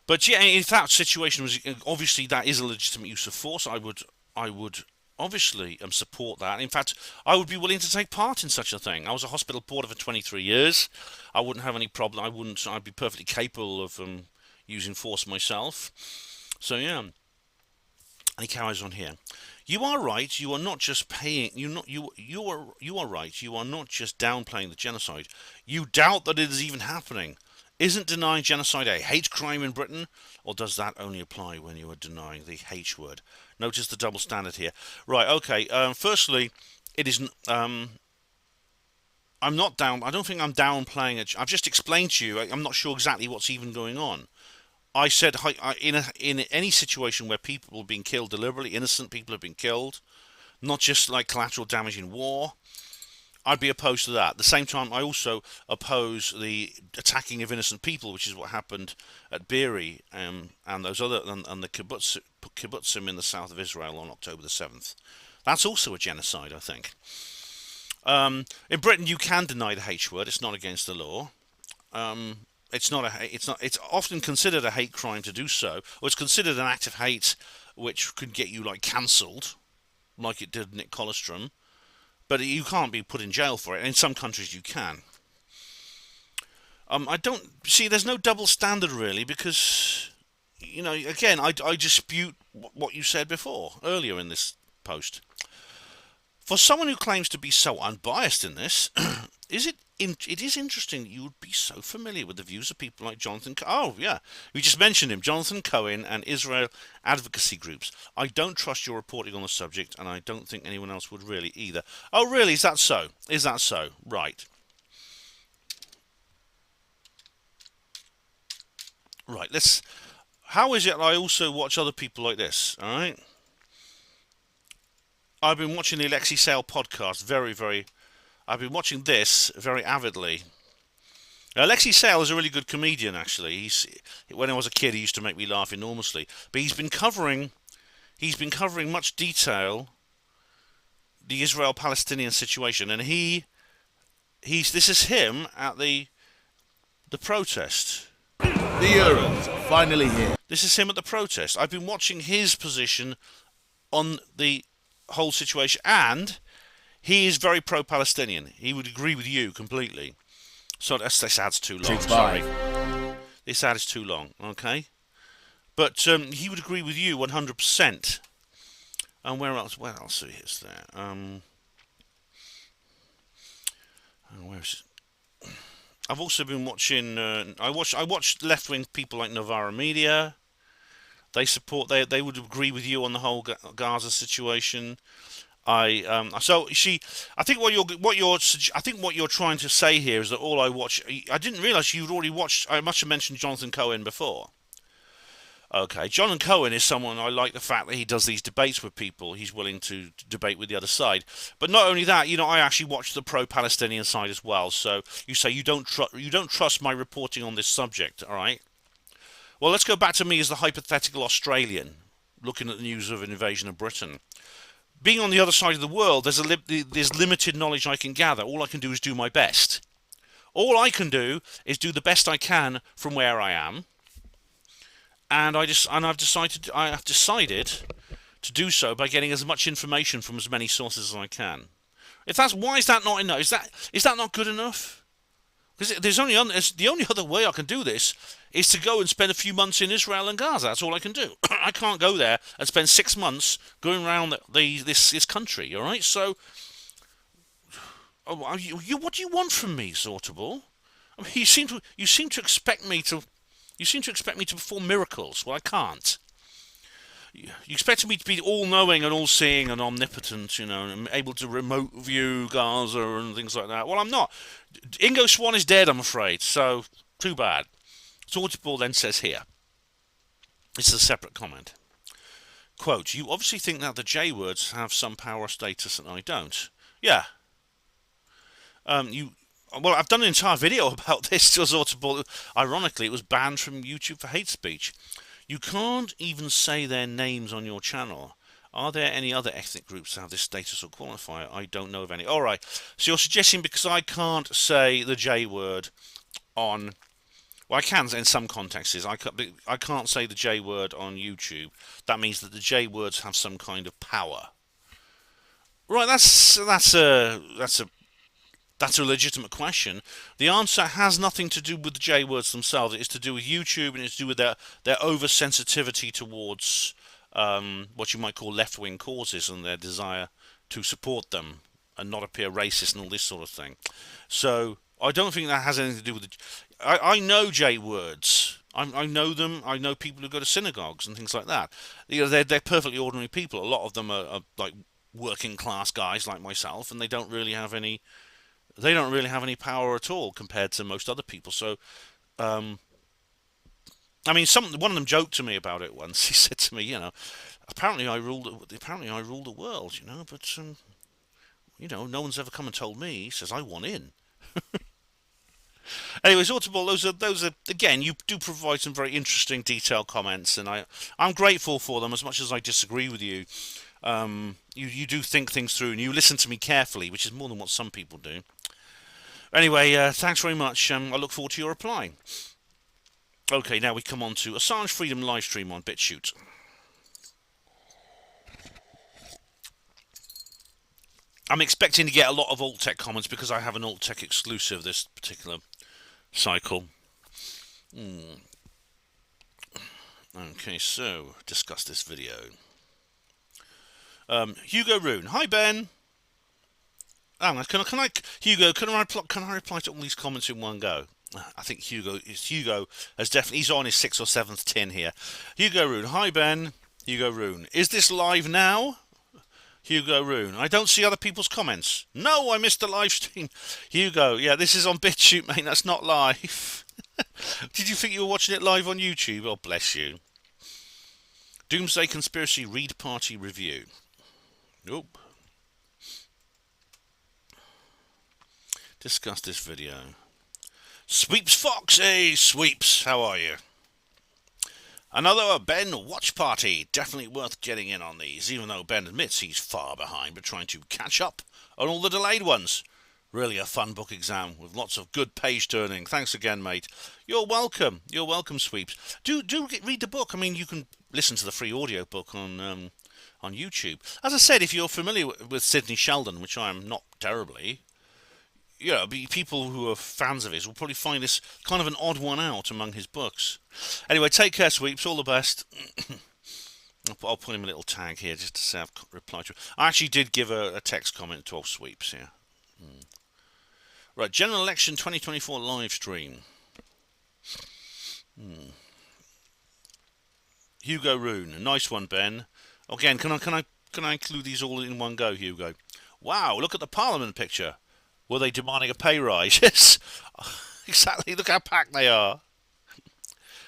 But yeah, if that situation was obviously that is a legitimate use of force, I would obviously support that. In fact, I would be willing to take part in such a thing. I was a hospital porter for 23 years. I wouldn't have any problem. I'd be perfectly capable of using force myself. So yeah. And he carries on here. You are right. You are not just paying. You are right. You are not just downplaying the genocide. You doubt that it is even happening. Isn't denying genocide a hate crime in Britain, or does that only apply when you are denying the H word? Notice the double standard here. Right, okay. Firstly, it isn't. I'm not down. I don't think I'm downplaying it. I've just explained to you. I'm not sure exactly what's even going on. I said in any situation where people are being killed deliberately, innocent people have been killed, not just like collateral damage in war, I'd be opposed to that. At the same time, I also oppose the attacking of innocent people, which is what happened at Be'eri and those other and the kibbutzim in the south of Israel on October the 7th. That's also a genocide, I think. In Britain, you can deny the H word. It's not against the law. It's often considered a hate crime to do so, or it's considered an act of hate which could get you like cancelled, like it did Nick Colostrum. But you can't be put in jail for it. In some countries you can. I don't see. There's no double standard really, because again, I dispute what you said before earlier in this post. For someone who claims to be so unbiased in this, it is interesting that you would be so familiar with the views of people like Jonathan. Oh yeah, we just mentioned him, Jonathan Cohen and Israel advocacy groups. I don't trust your reporting on the subject, and I don't think anyone else would really either. Oh really? Is that so? Is that so? Right. Right. How is it I also watch other people like this? All right. I've been watching the Alexei Sale podcast I've been watching this very avidly. Now, Alexei Sale is a really good comedian, actually. When I was a kid, he used to make me laugh enormously. But he's been covering much detail the Israel-Palestinian situation, and this is him at the protest. The Urals are finally here. This is him at the protest. I've been watching his position on the whole situation, and he is very pro-Palestinian. He would agree with you completely. So this ad's too long. Sorry. This ad is too long, okay? But he would agree with you 100%. And where else is there? Where is it? I've also been watching. I watched left-wing people like Novara Media. They would agree with you on the whole Gaza situation. So you see, I think what you're trying to say here is that all I watch. I didn't realise you'd already watched. I must have mentioned Jonathan Cohen before. Okay, Jonathan Cohen is someone I like the fact that he does these debates with people. He's willing to debate with the other side. But not only that, I actually watch the pro-Palestinian side as well. So you say you don't trust my reporting on this subject, all right? Well, let's go back to me as the hypothetical Australian looking at the news of an invasion of Britain. Being on the other side of the world, there's limited knowledge I can gather. All I can do is do my best. All I can do is do the best I can from where I am. And I've decided to do so by getting as much information from as many sources as I can. Why is that not enough? Is that not good enough? Because the only other way I can do this is to go and spend a few months in Israel and Gaza. That's all I can do. I can't go there and spend 6 months going around this country. All right. So, what do you want from me, Sortable? I mean, you seem to expect me to. You seem to expect me to perform miracles. Well, I can't. You expect me to be all-knowing and all-seeing and omnipotent, and able to remote view Gaza and things like that. Well, I'm not. Ingo Swann is dead, I'm afraid, so too bad. Sortable then says here. This is a separate comment. Quote, you obviously think that the J-words have some power or status and I don't. Yeah. Well, I've done an entire video about this to Sortable. Ironically, it was banned from YouTube for hate speech. You can't even say their names on your channel. Are there any other ethnic groups that have this status or qualifier? I don't know of any. All right. So you're suggesting because I can't say the J word on... Well, I can in some contexts. I can't say the J word on YouTube. That means that the J words have some kind of power. Right, that's a legitimate question. The answer has nothing to do with the J words themselves. It's to do with YouTube, and it's to do with their oversensitivity towards what you might call left-wing causes and their desire to support them and not appear racist and all this sort of thing. So I don't think that has anything to do with the... I know J words. I know them. I know people who go to synagogues and things like that. You know, they're perfectly ordinary people. A lot of them are like working class guys like myself, and they don't really have any power at all compared to most other people. So, I mean, one of them joked to me about it once. He said to me, you know, apparently I rule the world, you know, but you know, no one's ever come and told me. He says I want in. Anyways, Audible, those are again, you do provide some very interesting, detailed comments, and I'm grateful for them as much as I disagree with you. You do think things through, and you listen to me carefully, which is more than what some people do. Anyway, thanks very much. I look forward to your reply. Okay, now we come on to Assange Freedom livestream on BitChute. I'm expecting to get a lot of alt-tech comments because I have an alt-tech exclusive this particular cycle. Okay, so discuss this video. Hugo Rune, hi Ben. Hugo, can I reply to all these comments in one go? I think Hugo has definitely, he's on his 6th or 7th tin here. Hugo Rune, hi Ben. Hugo Rune, is this live now? Hugo Rune, I don't see other people's comments. No, I missed the live stream. Hugo, yeah, this is on BitChute, mate. That's not live. Did you think you were watching it live on YouTube? Oh, bless you. Doomsday Conspiracy Read Party Review. Nope. Discuss this video. Sweeps Fox, hey Sweeps, how are you? Another Ben watch party. Definitely worth getting in on these, even though Ben admits he's far behind, but trying to catch up on all the delayed ones. Really a fun book exam with lots of good page turning. Thanks again, mate. You're welcome. You're welcome, Sweeps. Do read the book. I mean, you can listen to the free audio book on YouTube. As I said, if you're familiar with Sidney Sheldon, which I am not terribly, you know, people who are fans of his will probably find this kind of an odd one out among his books. Anyway, take care, Sweeps. All the best. I'll put him a little tag here just to say I've replied to it. I actually did give a text comment to 12 Sweeps here. Right, General Election 2024 live stream. Hugo Rune, nice one, Ben. Again, can I include these all in one go, Hugo? Wow, look at the Parliament picture. Were they demanding a pay rise? Yes, exactly. Look how packed they are.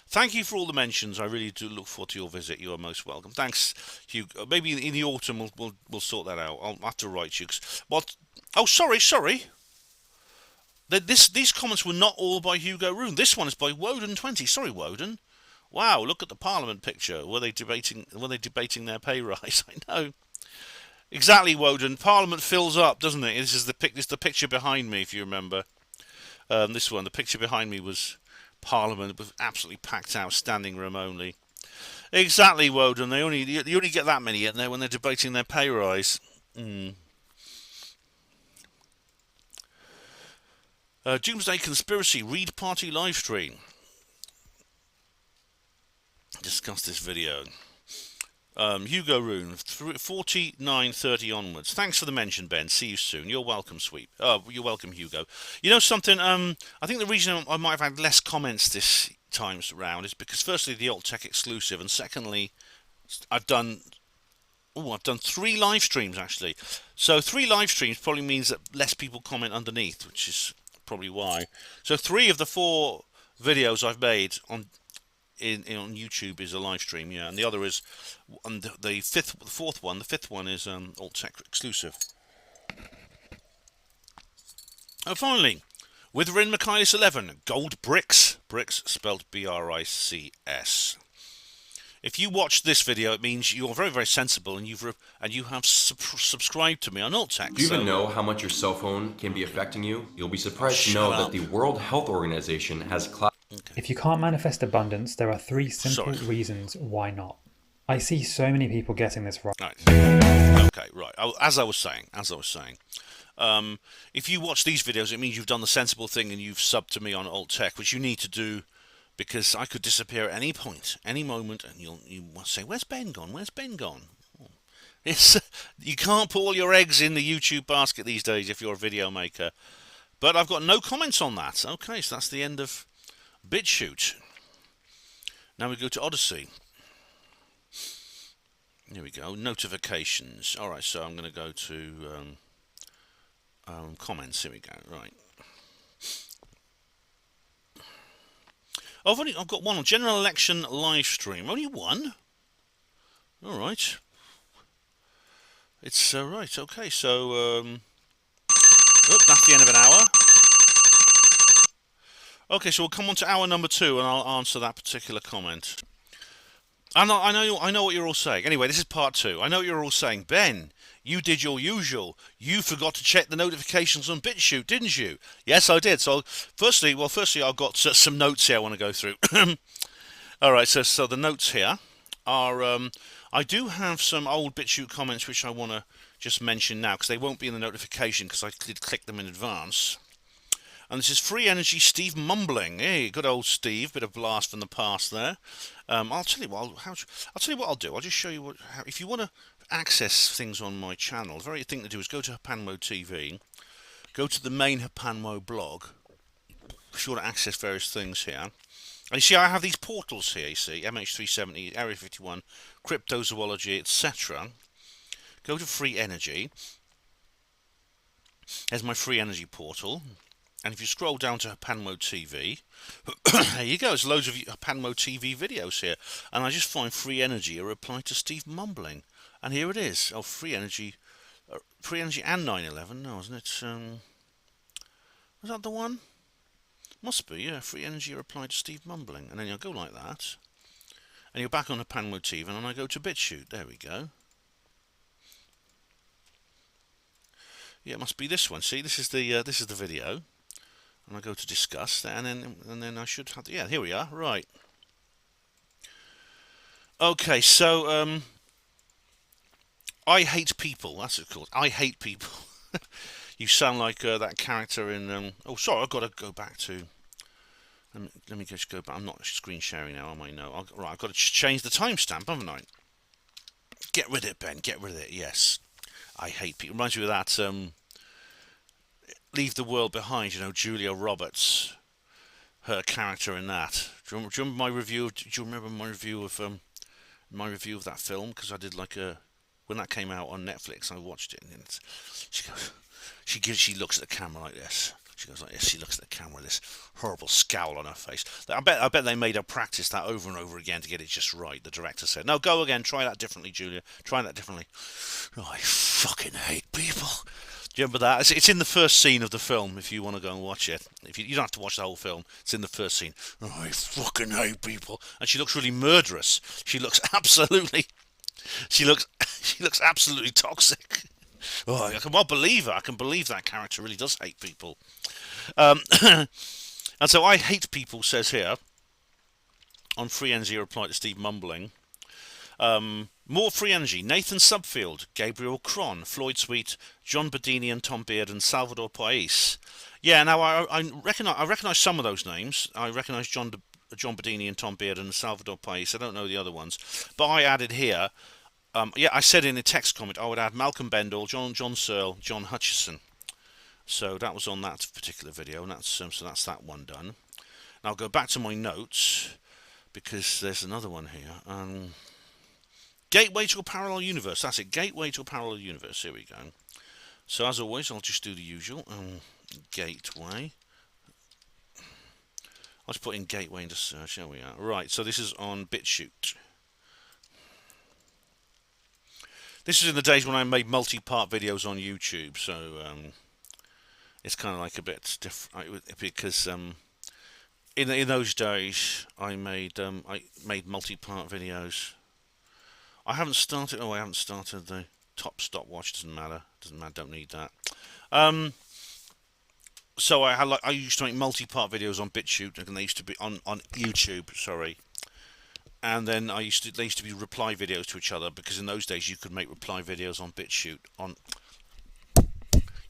Thank you for all the mentions. I really do look forward to your visit. You are most welcome. Thanks, Hugo. Maybe in the autumn we'll sort that out. I'll have to write you. What? Oh, sorry. These comments were not all by Hugo Rune. This one is by Woden20. Sorry, Woden. Wow, look at the Parliament picture. Were they debating their pay rise? I know. Exactly, Woden. Parliament fills up, doesn't it? This is the picture behind me, if you remember. This one, the picture behind me was Parliament. It was absolutely packed out, standing room only. Exactly, Woden. You only get that many in there when they're debating their pay rise. Doomsday Conspiracy Read Party live stream. Discuss this video. Hugo Rune, 49:30 onwards. Thanks for the mention, Ben. See you soon. You're welcome, Sweep. You're welcome, Hugo. You know something? I think the reason I might have had less comments this time around is because firstly the alt-tech exclusive, and secondly I've done 3 live streams actually. So 3 live streams probably means that less people comment underneath, which is probably why. So 3 of the 4 videos I've made on YouTube is a live stream, yeah, and the other is the fifth one is alt-tech exclusive. And finally, Witherin Michaelis 11 gold bricks spelled BRICS. If you watched this video, it means you're very, very sensible, and you have subscribed to me on alt-tech. Do you even know how much your cell phone can be affecting you? You'll be surprised to know that the World Health Organization has Okay. If you can't manifest abundance, there are 3 simple reasons why not. I see so many people getting this wrong. Right. Okay, right. As I was saying, if you watch these videos, it means you've done the sensible thing and you've subbed to me on alt-tech, which you need to do, because I could disappear at any point, any moment, and you will say, "Where's Ben gone? Where's Ben gone?" You can't put all your eggs in the YouTube basket these days if you're a video maker. But I've got no comments on that. Okay, so that's the end of BitChute. Now we go to Odyssey. Here we go, notifications. Alright, so I'm going to go to comments. Here we go, right. I've got one on general election live stream. Only one? Alright. It's right, okay, so that's the end of an hour. Okay, so we'll come on to hour number 2 and I'll answer that particular comment. I know what you're all saying. Anyway, this is part 2. I know what you're all saying. Ben, you did your usual. You forgot to check the notifications on BitChute, didn't you? Yes, I did. So, firstly, I've got some notes here I want to go through. All right, so the notes here are, I do have some old BitChute comments which I want to just mention now because they won't be in the notification because I did click them in advance. And this is Free Energy Steve mumbling. Hey, good old Steve, bit of blast from the past there. I'll tell you what. I'll tell you what I'll do. I'll just show you if you want to access things on my channel. The very thing to do is go to HPANWO TV, go to the main HPANWO blog. If you want to access various things here, and you see I have these portals here. You see MH370, Area 51, cryptozoology, etc. Go to Free Energy. There's my Free Energy portal. And if you scroll down to HPANWO TV, there you go, there's loads of HPANWO TV videos here. And I just find Free Energy, a reply to Steve mumbling. And here it is. Oh, Free Energy and 9/11, no, isn't it? Was that the one? Must be, yeah, Free Energy, a reply to Steve mumbling. And then you'll go like that. And you're back on HPANWO TV, and then I go to BitChute. There we go. Yeah, it must be this one. See, this is the video. And I go to discuss, and then I should have yeah, here we are, right. Okay, so I hate people. That's what it's called. I hate people. You sound like that character in. Oh, sorry, I've got to go back to. Let me just go back. I'm not screen sharing now, am I? No. Right, I've got to change the timestamp, haven't I? Get rid of it, Ben. Get rid of it. Yes, I hate people. Reminds me of that. Leave the World Behind, you know, Julia Roberts, her character in that. Do you remember my review? Do you remember my review of that film? Because I did like when that came out on Netflix, I watched it, and she looks at the camera like this. She goes like this. She looks at the camera with this horrible scowl on her face. I bet they made her practice that over and over again to get it just right. The director said, "No, go again. Try that differently, Julia. Try that differently." Oh, I fucking hate people. Do you remember that? It's in the first scene of the film. If you want to go and watch it, if you don't have to watch the whole film, it's in the first scene. Oh, I fucking hate people. And she looks really murderous. She looks absolutely toxic. Oh, I can well believe her. I can believe that character really does hate people. And so I hate people, says here on Free Energy, reply to Steve mumbling. More Free Energy, Nathan Subfield, Gabriel Cron, Floyd Sweet, John Bedini and Tom Beard, and Salvador Pais. Yeah, now I recognise some of those names. I recognise John Bedini and Tom Beard and Salvador Pais. I don't know the other ones. But I added here, I said in a text comment, I would add Malcolm Bendall, John Searle, John Hutchison. So that was on that particular video, and so that's that one done. Now I'll go back to my notes, because there's another one here. Gateway to a Parallel Universe. That's it. Gateway to a Parallel Universe. Here we go. So as always, I'll just do the usual. Gateway. I'll just put in gateway into search. There we are. Right. So this is on BitChute. This is in the days when I made multi-part videos on YouTube. So it's kind of like a bit different because in those days I made multi-part videos. I haven't started the top stopwatch. Doesn't matter. Don't need that. So I used to make multi-part videos on BitChute, and they used to be on YouTube. Sorry. And then they used to be reply videos to each other, because in those days you could make reply videos on BitChute on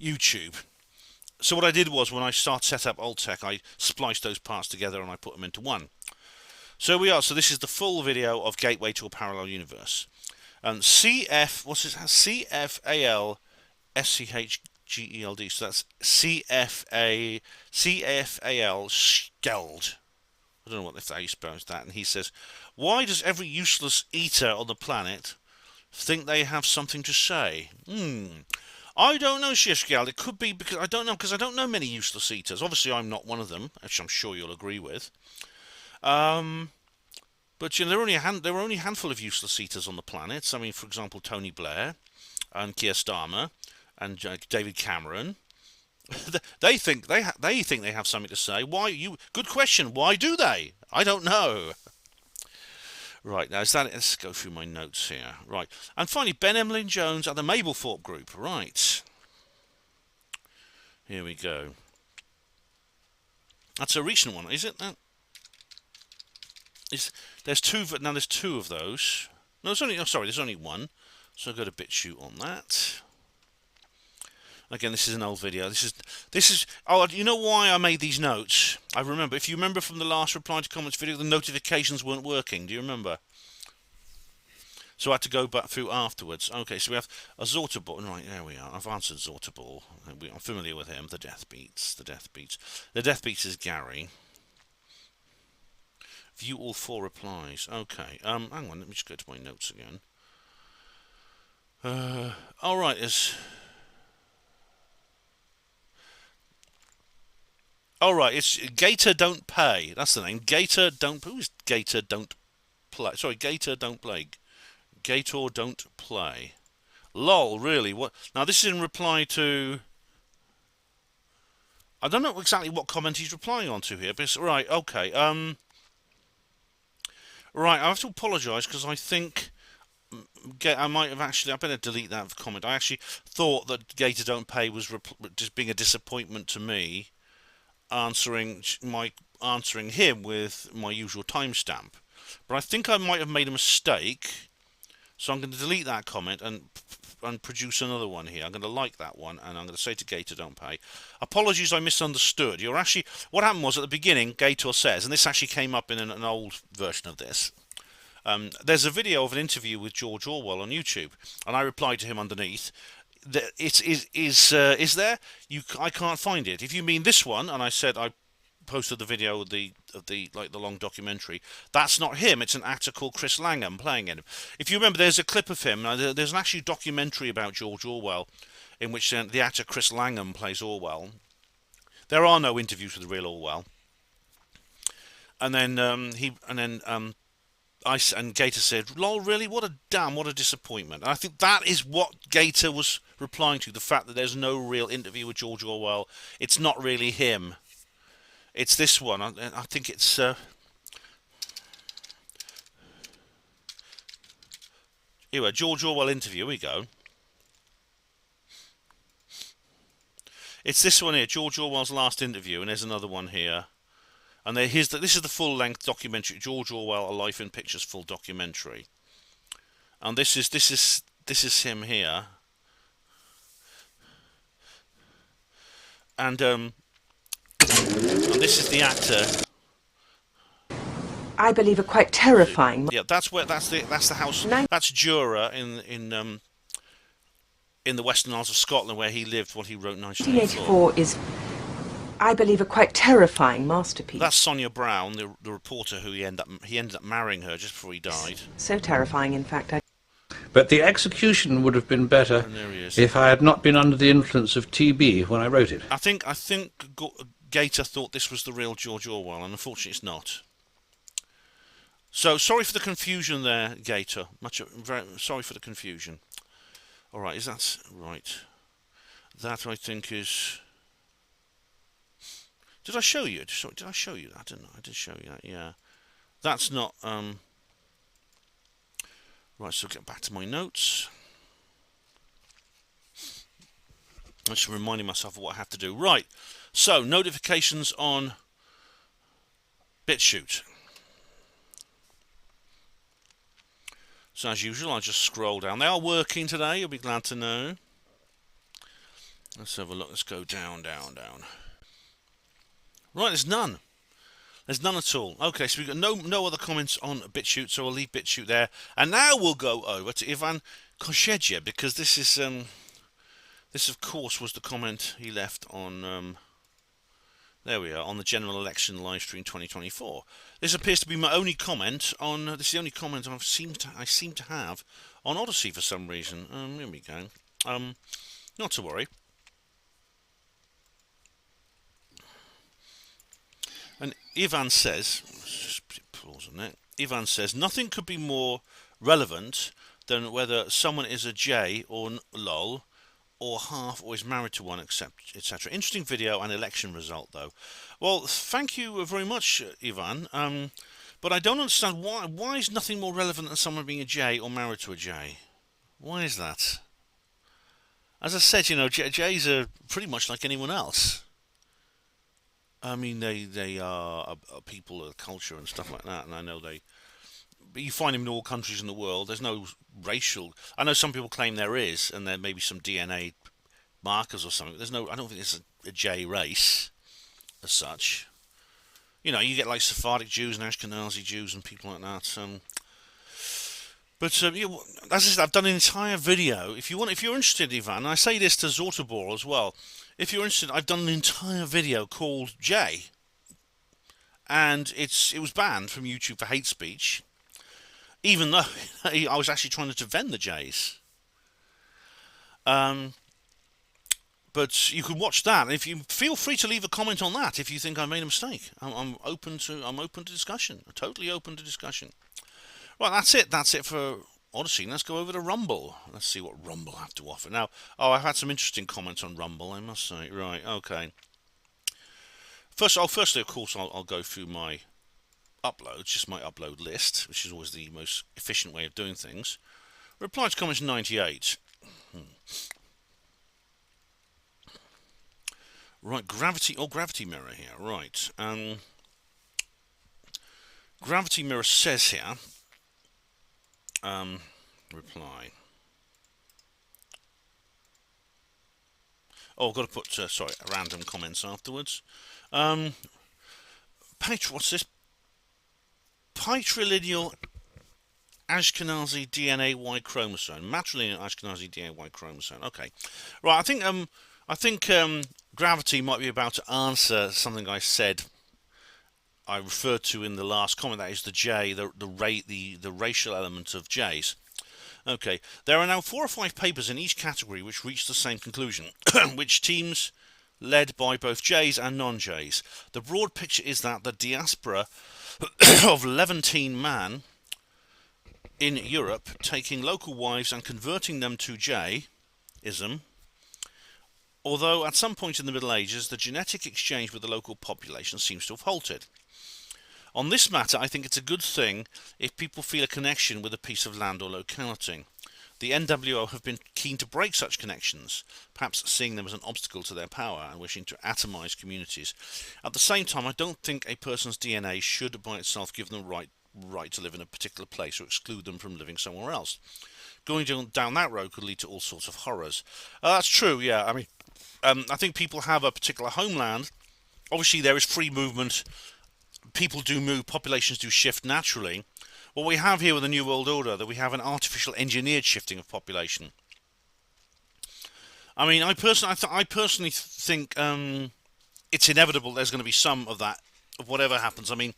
YouTube. So what I did was, when I set up Old Tech, I spliced those parts together and I put them into one. So we are. So this is the full video of Gateway to a Parallel Universe. And CFALSCHG G-E-L-D. So that's C-F-A-L, Skeld. I don't know how you spell that. And he says, why does every useless eater on the planet think they have something to say? I don't know, Shishgal. It could be because I don't know many useless eaters. Obviously, I'm not one of them, which I'm sure you'll agree with. But you know, there were only a handful of useless eaters on the planet. I mean, for example, Tony Blair and Keir Starmer and David Cameron. They think they have something to say. Why? Good question. Why do they? I don't know. Right, now is that it? Let's go through my notes here. Right, and finally, Ben Emlyn-Jones at the Mablethorpe Group. Right, here we go. That's a recent one, is it? There's two of those. No, there's only one. So I'll go to BitChute on that. Again, this is an old video. This is. Oh, you know why I made these notes? I remember. If you remember from the last reply to comments video, the notifications weren't working. Do you remember? So I had to go back through afterwards. Okay, so we have a Zortaball. Right, there we are. I've answered Zortaball. I'm familiar with him. The Death Beats. The Death Beats is Gary. View all 4 replies. Okay. Hang on. Let me just go to my notes again. All right. It's Gator Don't Pay. That's the name. Gator Don't. Who is Gator Don't Play? Sorry, Gator Don't Play. Gator Don't Play. Lol. Really? What? Now this is in reply to. I don't know exactly what comment he's replying on to here, but it's, right. Okay. Right. I have to apologise because I think. I might have actually. I better delete that comment. I actually thought that Gator Don't Pay was just being a disappointment to me. Answering him with my usual timestamp, but I think I might have made a mistake, so I'm going to delete that comment and produce another one here. I'm going to like that one, and I'm going to say to Gator Don't Pay, apologies, I misunderstood. You're actually, what happened was at the beginning, Gator says, and this actually came up in an old version of this. There's a video of an interview with George Orwell on YouTube, and I replied to him underneath. Is there? I can't find it. If you mean this one, and I said I posted the video of the long documentary. That's not him. It's an actor called Chris Langham playing him. If you remember, there's a clip of him. There's an actually documentary about George Orwell, in which the actor Chris Langham plays Orwell. There are no interviews with the real Orwell. And then and Gator said, "Lol, really? What a disappointment." And I think that is what Gator was replying to, the fact that there's no real interview with George Orwell. It's not really him. It's this one. I think it's... Here, George Orwell interview. Here we go. It's this one here, George Orwell's last interview, and there's another one here. And this is the full-length documentary, George Orwell: A Life in Pictures full documentary. And this is him here. And this is the actor. I believe are quite terrifying. Yeah, that's the house. That's Jura in the Western Isles of Scotland, where he lived, what he wrote 1984. 1984 is, I believe, a quite terrifying masterpiece. That's Sonia Brown, the reporter who he ended up marrying her just before he died. So terrifying, in fact. But the execution would have been better if I had not been under the influence of TB when I wrote it. I think Gator thought this was the real George Orwell, and unfortunately it's not. So sorry for the confusion there, Gator. Very sorry for the confusion. All right, is that right? That I think is. Did I show you? Did I show you that? I don't know. I did show you that. Yeah, that's not. Right, so get back to my notes. I'm just reminding myself of what I have to do. Right, so notifications on BitChute. So as usual, I'll just scroll down. They are working today, you'll be glad to know. Let's have a look. Let's go down, down, down. Right, there's none. There's none at all. Okay, so we've got no other comments on BitChute, so I'll leave BitChute there. And now we'll go over to Ivan Koshedja, because this is This, of course, was the comment he left on, there we are, on the general election live stream 2024. This appears to be my only comment on, this is the only comment I seem to have on Odyssey for some reason. Here we go. Not to worry. And Ivan says, just pause on that. Ivan says, nothing could be more relevant than whether someone is a J or lol, or half, or is married to one, etc. Interesting video and election result, though. Well, thank you very much, Ivan. But I don't understand why is nothing more relevant than someone being a J or married to a J? Why is that? As I said, you know, J's are pretty much like anyone else. I mean, they are a people, a culture, and stuff like that. And I know but you find them in all countries in the world. There's no racial. I know some people claim there is, and there may be some DNA markers or something. There's no. I don't think there's a J race as such. You know, you get like Sephardic Jews and Ashkenazi Jews and people like that. But yeah, as I said, I've done an entire video. If you're interested, Ivan, and I say this to Zortobor as well. If you're interested, I've done an entire video called J, and it was banned from YouTube for hate speech. Even though I was actually trying to defend the Jays. But you can watch that. And if you feel free to leave a comment on that, if you think I made a mistake, I'm open to discussion. I'm totally open to discussion. Well, that's it. That's it for Odyssey. Let's go over to Rumble. Let's see what Rumble have to offer now. Oh, I've had some interesting comments on Rumble, I must say. Right. Okay. Firstly, of course, I'll go through my uploads, just my upload list, which is always the most efficient way of doing things. Reply to comments 98. Right, gravity mirror here. Right, gravity mirror says here. Reply. Oh, I've got to put random comments afterwards. What's this? Patrilineal Ashkenazi DNA Y chromosome. Matrilineal Ashkenazi DNA Y chromosome. Okay, right. I think gravity might be about to answer something I said. I referred to in the last comment. That is the J, the racial element of J's. Okay, there are now 4 or 5 papers in each category which reach the same conclusion, which teams led by both J's and non-J's. The broad picture is that the diaspora of Levantine man in Europe taking local wives and converting them to J-ism, although at some point in the Middle Ages the genetic exchange with the local population seems to have halted. On this matter, I think it's a good thing if people feel a connection with a piece of land or locality. The NWO have been keen to break such connections, perhaps seeing them as an obstacle to their power and wishing to atomize communities. At the same time, I don't think a person's DNA should by itself give them the right to live in a particular place or exclude them from living somewhere else. Going down that road could lead to all sorts of horrors. That's true, yeah. I mean, I think people have a particular homeland. Obviously, there is free movement. People do move, populations do shift naturally. What we have here with the New World Order, that we have an artificial engineered shifting of population. I mean, I personally think it's inevitable there's going to be some of that, of whatever happens. I mean,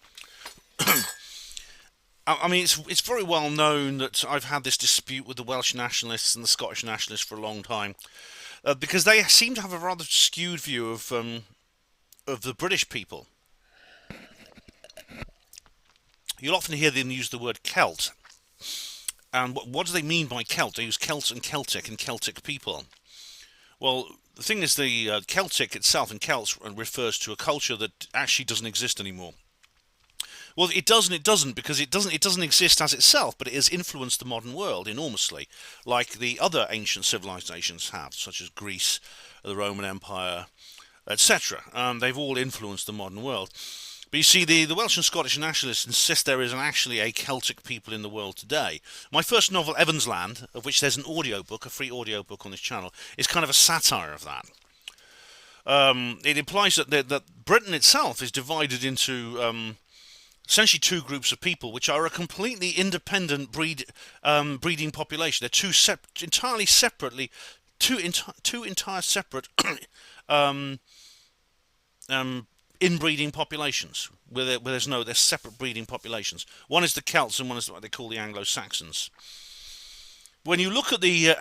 it's very well known that I've had this dispute with the Welsh nationalists and the Scottish nationalists for a long time, because they seem to have a rather skewed view of the British people. You'll often hear them use the word Celt. And what do they mean by Celt? They use Celts and Celtic people. Well, the thing is, the Celtic itself and Celts refers to a culture that actually doesn't exist anymore. Well, it does and it doesn't, because it doesn't exist as itself, but it has influenced the modern world enormously, like the other ancient civilizations have, such as Greece, the Roman Empire, etc. They've all influenced the modern world. But you see, the Welsh and Scottish nationalists insist there is actually a Celtic people in the world today. My first novel, Evansland, of which there's an audiobook, a free audiobook on this channel, is kind of a satire of that. It implies that Britain itself is divided into essentially 2 groups of people, which are a completely independent breeding population. They're 2 entirely separately two entire separate inbreeding populations, where there's separate breeding populations. One is the Celts, and one is what they call the Anglo-Saxons. When you look at the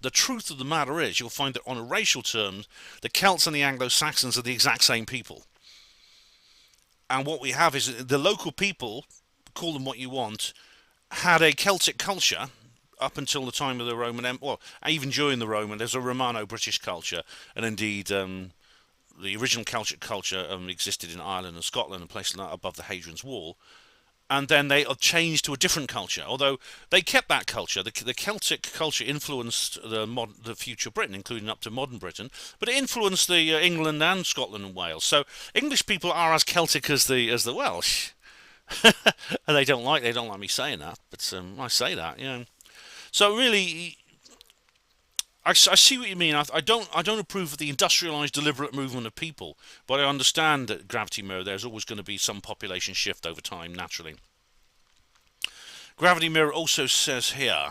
the truth of the matter is, you'll find that on a racial terms, the Celts and the Anglo-Saxons are the exact same people. And what we have is the local people, call them what you want, had a Celtic culture up until the time of the Roman Empire. Well, even during the Roman, there's a Romano-British culture, and indeed the original Celtic culture existed in Ireland and Scotland and places like that above the Hadrian's Wall. And then they changed to a different culture, although they kept that culture. The Celtic culture influenced the future Britain, including up to modern Britain, but it influenced the England and Scotland and Wales. So English people are as Celtic as the Welsh, and they don't like me saying that, but I say that, yeah. So really, I see what you mean. I don't approve of the industrialised, deliberate movement of people, but I understand that Gravity Mirror, there's always going to be some population shift over time, naturally. Gravity Mirror also says here,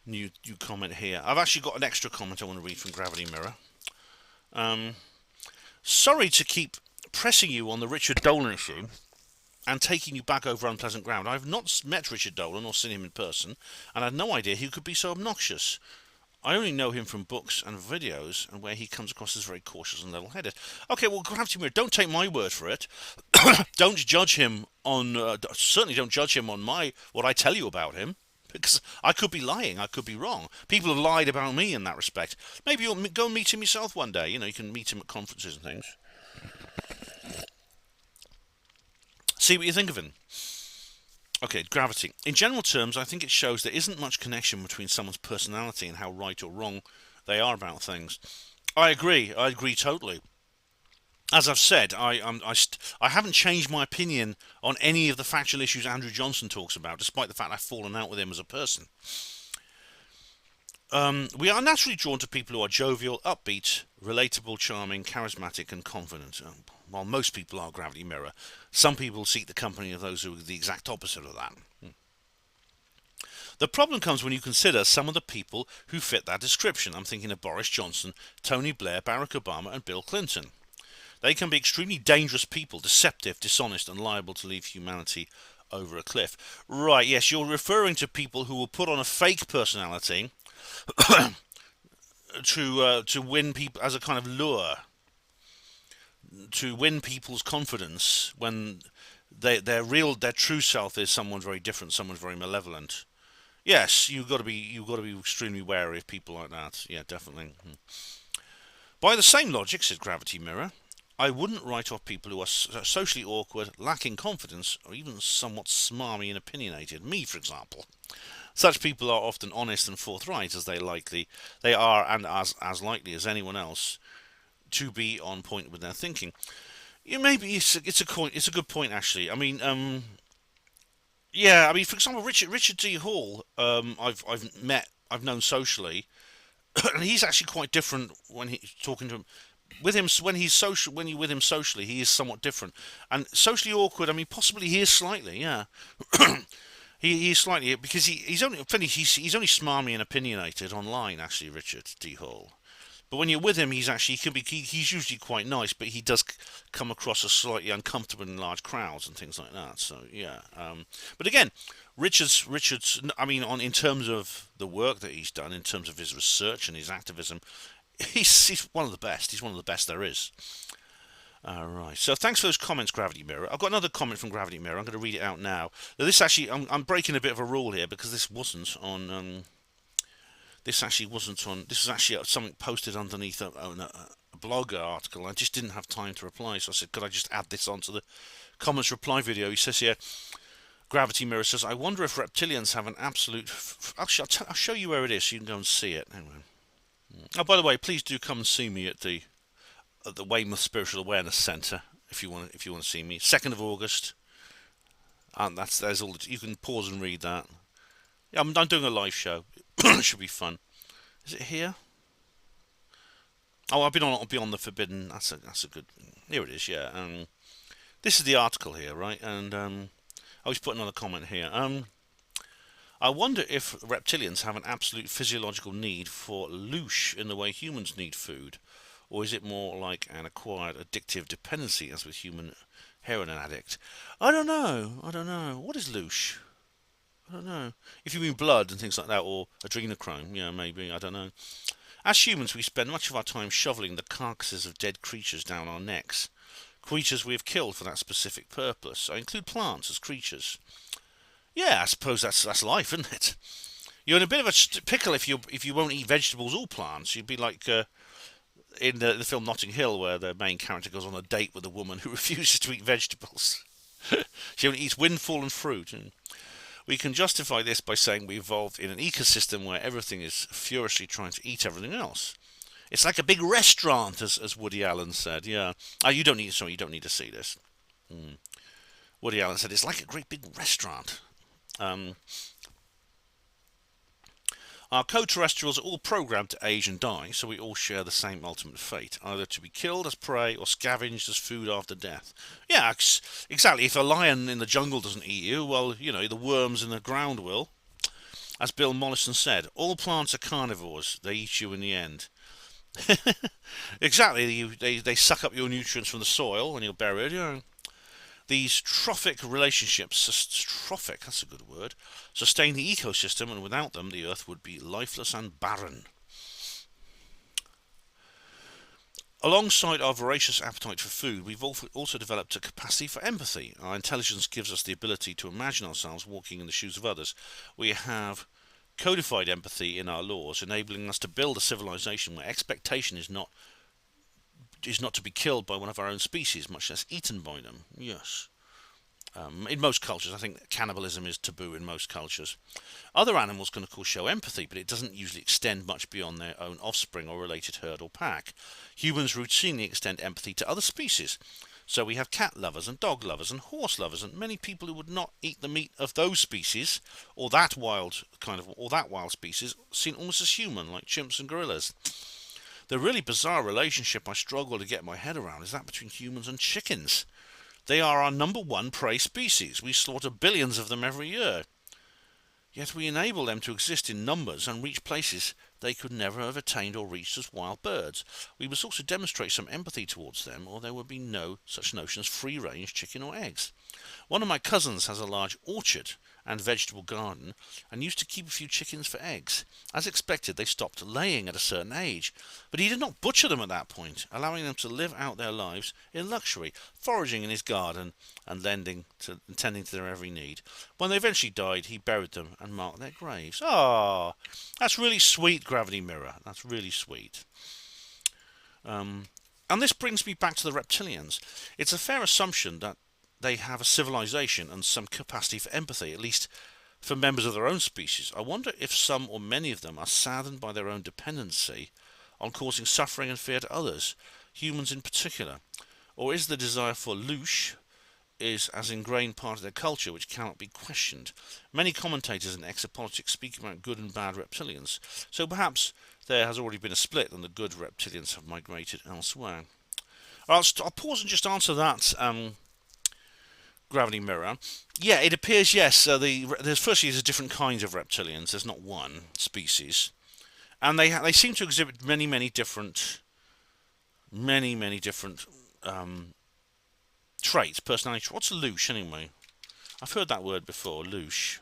new comment here. I've actually got an extra comment I want to read from Gravity Mirror. Sorry to keep pressing you on the Richard Dolan issue and taking you back over unpleasant ground. I've not met Richard Dolan or seen him in person, and I had no idea he could be so obnoxious. I only know him from books and videos, and where he comes across as very cautious and level-headed. Okay, well, Gravity Mirror, don't take my word for it. Don't judge him on... certainly don't judge him on what I tell you about him, because I could be lying, I could be wrong. People have lied about me in that respect. Maybe you'll go and meet him yourself one day. You know, you can meet him at conferences and things. See what you think of him. Okay, Gravity. In general terms, I think it shows there isn't much connection between someone's personality and how right or wrong they are about things. I agree totally. As I've said, I haven't changed my opinion on any of the factual issues Andrew Johnson talks about, despite the fact I've fallen out with him as a person. We are naturally drawn to people who are jovial, upbeat, relatable, charming, charismatic and confident. While most people are, Gravity Mirror, some people seek the company of those who are the exact opposite of that. The problem comes when you consider some of the people who fit that description. I'm thinking of Boris Johnson, Tony Blair, Barack Obama and Bill Clinton. They can be extremely dangerous people, deceptive, dishonest and liable to leave humanity over a cliff. Right, yes, you're referring to people who will put on a fake personality to win people as a kind of lure, to win people's confidence when their true self is someone very different, someone very malevolent. Yes, you've got to be extremely wary of people like that. Yeah, definitely. By the same logic, said Gravity Mirror, I wouldn't write off people who are socially awkward, lacking confidence, or even somewhat smarmy and opinionated. Me, for example. Such people are often honest and forthright, as they are, and as likely as anyone else to be on point with their thinking. Yeah, maybe it's a good point actually. I mean, for example, Richard D. Hall, I've known socially, and he's actually quite different when he's talking to him. When you're with him socially, he is somewhat different and socially awkward. I mean, possibly he is slightly, yeah. He is slightly, because he's only smarmy and opinionated online. Actually, Richard D. Hall. But when you're with him, he's usually quite nice, but he does come across as slightly uncomfortable in large crowds and things like that. So yeah, but again, Richard's. I mean, in terms of the work that he's done, in terms of his research and his activism, he's one of the best. He's one of the best there is. All right. So thanks for those comments, Gravity Mirror. I've got another comment from Gravity Mirror. I'm going to read it out now. Now this actually, I'm breaking a bit of a rule here because this wasn't on. This was actually something posted underneath a blog article. I just didn't have time to reply, so I said, could I just add this onto the comments reply video? He says here, Gravity Mirror says, I wonder if reptilians have an absolute... I'll show you where it is so you can go and see it. Anyway. Oh, by the way, please do come and see me at the Weymouth Spiritual Awareness Centre if you want to see me. 2nd of August. And there's all. You can pause and read that. Yeah, I'm doing a live show. It should be fun. Is it here? Oh, I'll be on the Forbidden. That's a good. Here it is. Yeah. This is the article here, right? And I was putting another comment here. I wonder if reptilians have an absolute physiological need for loosh in the way humans need food, or is it more like an acquired addictive dependency as with human heroin addict? I don't know. What is loosh? I don't know. If you mean blood and things like that, or adrenochrome, yeah, maybe, I don't know. As humans, we spend much of our time shoveling the carcasses of dead creatures down our necks. Creatures we have killed for that specific purpose. I include plants as creatures. Yeah, I suppose that's life, isn't it? You're in a bit of a pickle if you won't eat vegetables or plants. You'd be like in the film Notting Hill, where the main character goes on a date with a woman who refuses to eat vegetables. She only eats windfall and fruit. And we can justify this by saying we evolved in an ecosystem where everything is furiously trying to eat everything else. It's like a big restaurant, as Woody Allen said. Yeah. You don't need to see this. Woody Allen said it's like a great big restaurant. Our co-terrestrials are all programmed to age and die, so we all share the same ultimate fate, either to be killed as prey or scavenged as food after death. Yeah, exactly. If a lion in the jungle doesn't eat you, well, the worms in the ground will. As Bill Mollison said, all plants are carnivores. They eat you in the end. Exactly. They suck up your nutrients from the soil when you're buried. These trophic relationships, that's a good word, sustain the ecosystem, and without them the Earth would be lifeless and barren. Alongside our voracious appetite for food, we've also developed a capacity for empathy. Our intelligence gives us the ability to imagine ourselves walking in the shoes of others. We have codified empathy in our laws, enabling us to build a civilization where expectation is not to be killed by one of our own species, much less eaten by them. Yes. In most cultures, I think cannibalism is taboo in most cultures. Other animals can of course show empathy, but it doesn't usually extend much beyond their own offspring or related herd or pack. Humans routinely extend empathy to other species. So we have cat lovers and dog lovers and horse lovers, and many people who would not eat the meat of those species, or that wild species, seen almost as human, like chimps and gorillas. The really bizarre relationship I struggle to get my head around is that between humans and chickens. They are our number one prey species. We slaughter billions of them every year. Yet we enable them to exist in numbers and reach places they could never have attained or reached as wild birds. We must also demonstrate some empathy towards them, or there would be no such notion as free-range chicken or eggs. One of my cousins has a large orchard and vegetable garden and used to keep a few chickens for eggs. As expected, they stopped laying at a certain age, but he did not butcher them at that point, allowing them to live out their lives in luxury, foraging in his garden and tending to their every need. When they eventually died, he buried them and marked their graves. Ah, that's really sweet, Gravity Mirror. That's really sweet. And this brings me back to the reptilians. It's a fair assumption that they have a civilization and some capacity for empathy, at least for members of their own species. I wonder if some or many of them are saddened by their own dependency on causing suffering and fear to others, humans in particular. Or is the desire for loosh is as ingrained part of their culture which cannot be questioned. Many commentators in exopolitics speak about good and bad reptilians, so perhaps there has already been a split and the good reptilians have migrated elsewhere. I'll pause and just answer that Gravity Mirror. Yeah, it appears, yes. There's different kinds of reptilians. There's not one species, and they seem to exhibit many different traits, personality. What's loosh anyway? I've heard that word before. Loosh,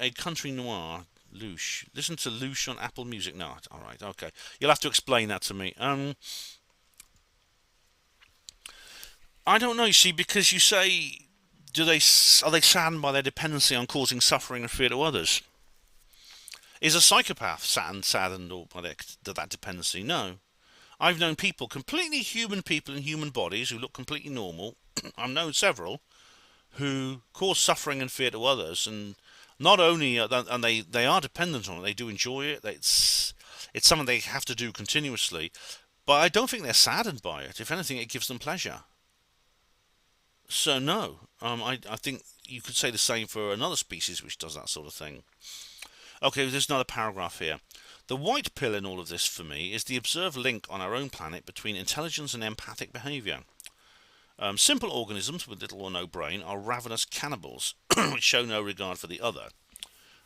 a country noir. Loosh. Listen to Loosh on Apple Music. No, all right, okay. You'll have to explain that to me. I don't know, you see, because you say, are they saddened by their dependency on causing suffering and fear to others? Is a psychopath saddened by that dependency? No. I've known people, completely human people in human bodies who look completely normal. I've known several who cause suffering and fear to others, and not only and they are dependent on it, they do enjoy it. It's something they have to do continuously, but I don't think they're saddened by it. If anything, it gives them pleasure. So no, I think you could say the same for another species which does that sort of thing. Okay, there's another paragraph here. The white pill in all of this for me is the observed link on our own planet between intelligence and empathic behaviour. Simple organisms with little or no brain are ravenous cannibals which show no regard for the other.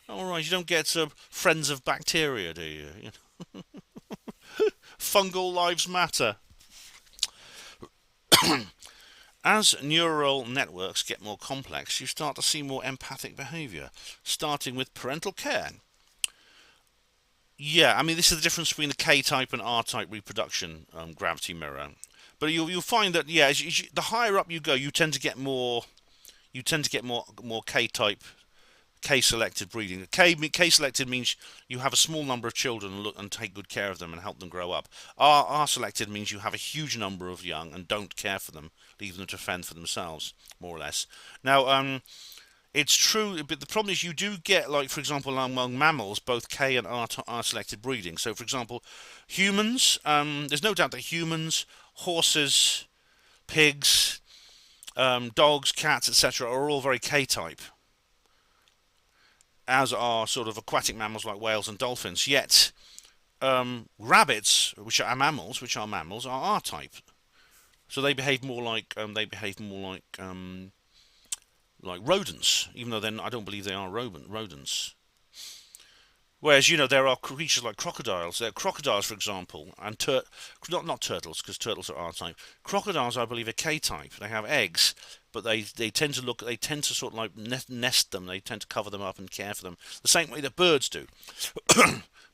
All right, you don't get friends of bacteria, do you? Fungal lives matter. As neural networks get more complex, you start to see more empathic behavior, starting with parental care. Yeah, I mean, this is the difference between the K-type and R-type reproduction, gravity mirror. But you'll find that, yeah, the higher up you go, you tend to get more K-type, K-selected breeding. K-selected means you have a small number of children and take good care of them and help them grow up. R-selected means you have a huge number of young and don't care for them, leave them to fend for themselves, more or less. Now, it's true, but the problem is you do get, like, for example, among mammals, both K and R-selected breeding. So, for example, humans, there's no doubt that humans, horses, pigs, dogs, cats, etc., are all very K-type, as are sort of aquatic mammals like whales and dolphins. Yet, rabbits, which are mammals, are R-type. So they behave more like rodents, even though I don't believe they are rodents. Whereas, there are creatures like crocodiles. There are crocodiles, for example, and not turtles, because turtles are R-type. Crocodiles, I believe, are K-type. They have eggs, but they tend to sort of like nest them. They tend to cover them up and care for them, the same way that birds do.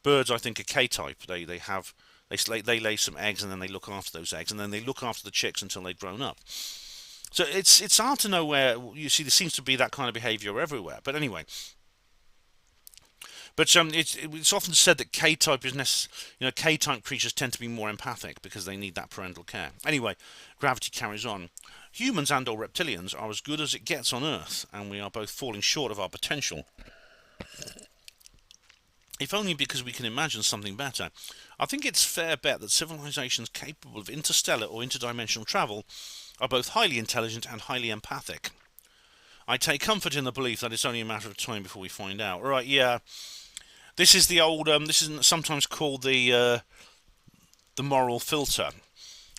Birds, I think, are K-type. They lay some eggs, and then they look after those eggs, and then they look after the chicks until they've grown up. So it's hard to know where you see. There seems to be that kind of behaviour everywhere. But anyway. But it's often said that K-type K-type creatures tend to be more empathic because they need that parental care. Anyway, gravity carries on. Humans and/or reptilians are as good as it gets on Earth, and we are both falling short of our potential. If only because we can imagine something better. I think it's fair bet that civilizations capable of interstellar or interdimensional travel are both highly intelligent and highly empathic. I take comfort in the belief that it's only a matter of time before we find out. Right, yeah. This is the old. This is sometimes called the moral filter.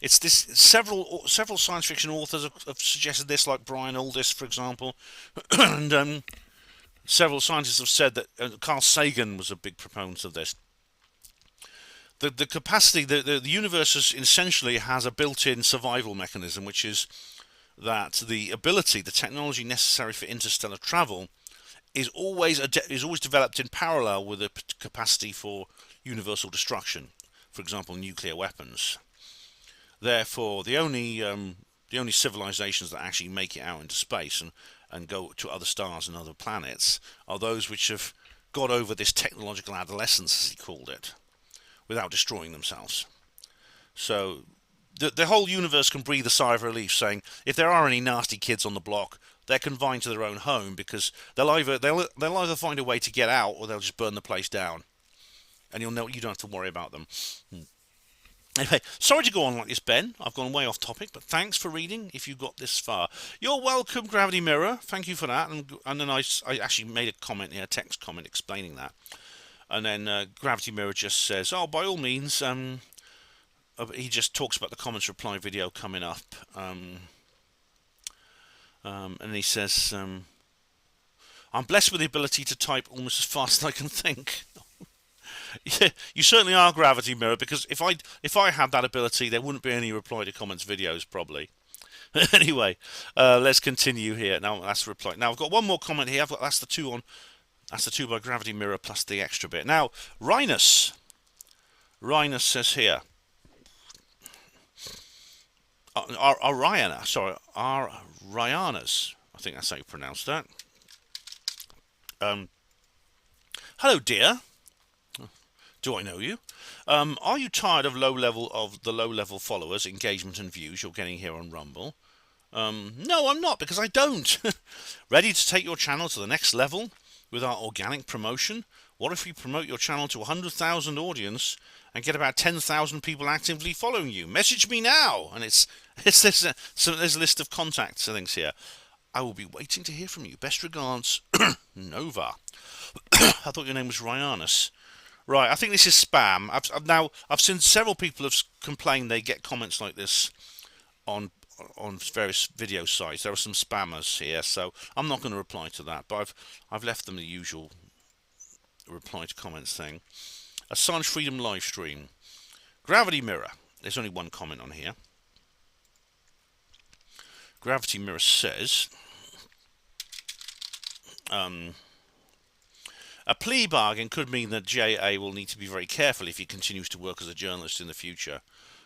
It's this. Several science fiction authors have suggested this, like Brian Aldiss, for example, and several scientists have said that Carl Sagan was a big proponent of this. The capacity, the universe essentially has a built-in survival mechanism, which is that the technology necessary for interstellar travel is always developed in parallel with the capacity for universal destruction, for example, nuclear weapons. Therefore, the only civilizations that actually make it out into space and go to other stars and other planets are those which have got over this technological adolescence, as he called it, without destroying themselves. So the whole universe can breathe a sigh of relief, saying if there are any nasty kids on the block, they're confined to their own home, because they'll either find a way to get out, or they'll just burn the place down, and you don't have to worry about them. Anyway, sorry to go on like this, Ben. I've gone way off topic, but thanks for reading if you got this far. You're welcome, Gravity Mirror. Thank you for that. And then I actually made a comment here, a text comment explaining that. And then Gravity Mirror just says, oh, by all means, he just talks about the comments reply video coming up. And he says, I'm blessed with the ability to type almost as fast as I can think. Yeah, you certainly are, Gravity Mirror, because if I had that ability, there wouldn't be any reply to comments videos, probably. Anyway, let's continue here. Now, that's reply. Now, I've got one more comment here. That's the two by Gravity Mirror plus the extra bit. Now, Rhinus says here, Ariana, I think that's how you pronounce that. Hello, dear. Do I know you? Are you tired of the low-level followers, engagement and views you're getting here on Rumble? No, I'm not, because I don't. Ready to take your channel to the next level with our organic promotion? What if we promote your channel to 100,000 audience and get about 10,000 people actively following you? Message me now! And there's a list of contacts and things here. I will be waiting to hear from you. Best regards, Nova. I thought your name was Ryanus. Right, I think this is spam. I've seen several people have complained they get comments like this on various video sites. There are some spammers here, so I'm not going to reply to that. But I've left them the usual reply to comments thing. Assange Freedom live stream. Gravity Mirror. There's only one comment on here. Gravity Mirror says, a plea bargain could mean that JA will need to be very careful if he continues to work as a journalist in the future.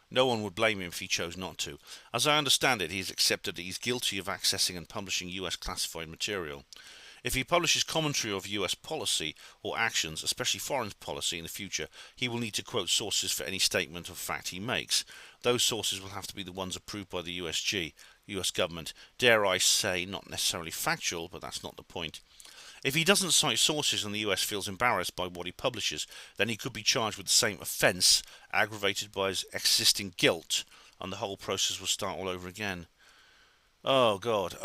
No one would blame him if he chose not to. As I understand it, he has accepted that he's guilty of accessing and publishing US classified material. If he publishes commentary of US policy or actions, especially foreign policy, in the future, he will need to quote sources for any statement of fact he makes. Those sources will have to be the ones approved by the US government. Dare I say, not necessarily factual, but that's not the point. If he doesn't cite sources and the US feels embarrassed by what he publishes, then he could be charged with the same offence, aggravated by his existing guilt, and the whole process will start all over again. Oh, God.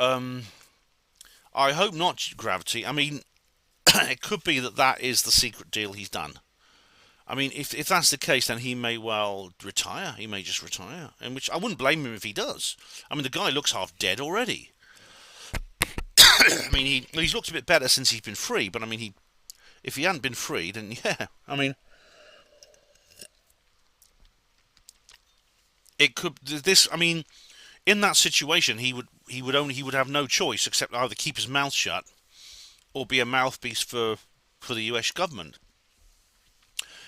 I hope not, Gravity. I mean, it could be that is the secret deal he's done. I mean, if that's the case, then he may well retire. He may just retire, in which I wouldn't blame him if he does. I mean, the guy looks half dead already. I mean, he's looked a bit better since he's been free, but I mean, if he hadn't been free, then yeah, I mean, it could this. I mean, in that situation, he would have no choice except either keep his mouth shut or be a mouthpiece for the US government.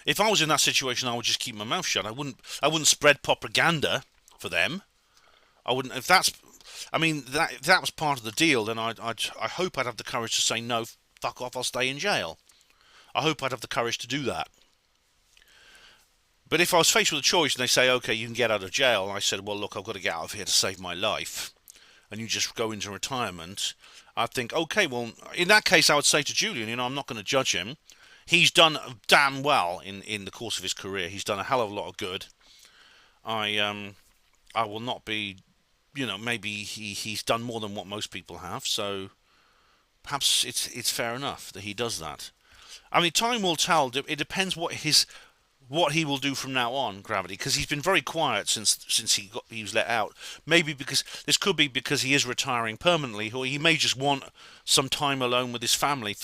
If I was in that situation, I would just keep my mouth shut. I wouldn't spread propaganda for them. I wouldn't. If that's, I mean, if that was part of the deal, then I hope I'd have the courage to say no, fuck off, I'll stay in jail. I hope I'd have the courage to do that. But if I was faced with a choice and they say, okay, you can get out of jail, and I said, well, look, I've got to get out of here to save my life, and you just go into retirement, I'd think, okay, well, in that case, I would say to Julian, I'm not going to judge him. He's done damn well in the course of his career. He's done a hell of a lot of good. I will not be, maybe he's done more than what most people have, so perhaps it's fair enough that he does that. I mean, time will tell. It depends what he will do from now on, Gravity, because he's been very quiet since he was let out. Maybe because he is retiring permanently, or he may just want some time alone with his family.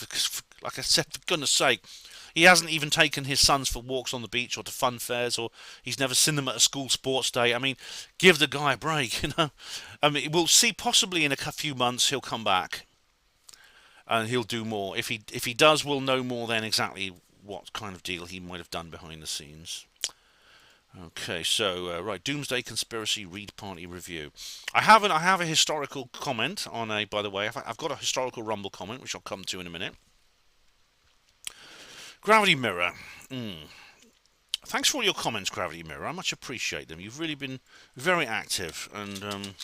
Like I said, for goodness sake, he hasn't even taken his sons for walks on the beach or to fun fairs, or he's never seen them at a school sports day. I mean, give the guy a break, I mean, we'll see. Possibly in a few months he'll come back and he'll do more. If he does, we'll know more then exactly what kind of deal he might have done behind the scenes. Okay, so right, Doomsday Conspiracy Read Party Review. I have a historical comment on a. By the way, I've got a historical Rumble comment which I'll come to in a minute. Gravity Mirror. Thanks for all your comments, Gravity Mirror. I much appreciate them. You've really been very active and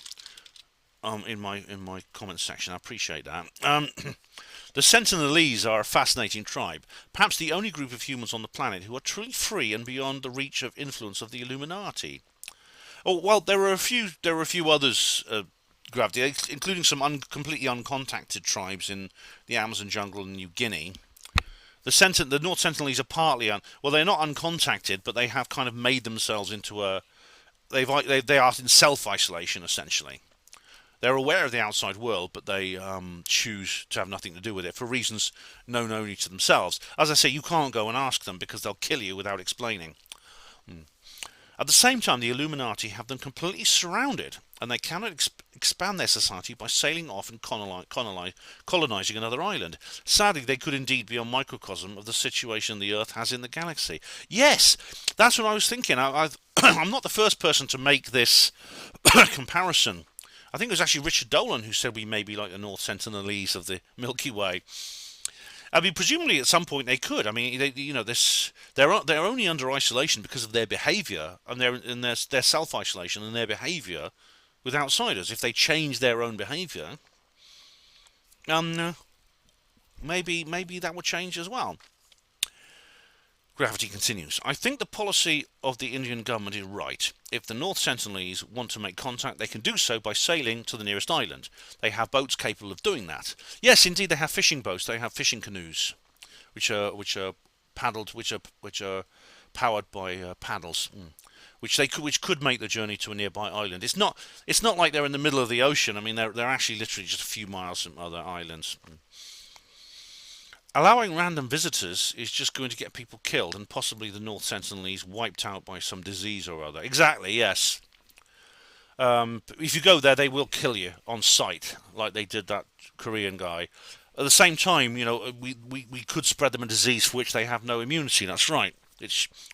in my comment section. I appreciate that. The Sentinelese are a fascinating tribe, perhaps the only group of humans on the planet who are truly free and beyond the reach of influence of the Illuminati. Oh well, there are a few others, Gravity, including some completely uncontacted tribes in the Amazon jungle in New Guinea. The North Sentinelese are partly they're not uncontacted, but they have kind of made themselves into they are in self-isolation essentially. They're aware of the outside world, but they choose to have nothing to do with it for reasons known only to themselves. As I say, you can't go and ask them because they'll kill you without explaining. At the same time, the Illuminati have them completely surrounded, and they cannot expand their society by sailing off and colonizing another island. Sadly, they could indeed be a microcosm of the situation the Earth has in the galaxy. Yes, that's what I was thinking. I'm not the first person to make this comparison. I think it was actually Richard Dolan who said we may be like the North Sentinelese of the Milky Way. I mean, presumably at some point they could. I mean, they're only under isolation because of their behaviour and their self-isolation and their behaviour with outsiders. If they change their own behaviour, maybe that would change as well. Gravity continues. I think the policy of the Indian government is right. If the North Sentinelese want to make contact, they can do so by sailing to the nearest island. They have boats capable of doing that. Yes, indeed, they have fishing boats. They have fishing canoes, which are paddled, which are powered by paddles, which could make the journey to a nearby island. It's not like they're in the middle of the ocean. I mean, they're actually literally just a few miles from other islands. Allowing random visitors is just going to get people killed and possibly the North Sentinelese wiped out by some disease or other. Exactly, yes. If you go there, they will kill you on sight, like they did that Korean guy. At the same time, you know, we could spread them a disease for which they have no immunity. That's right.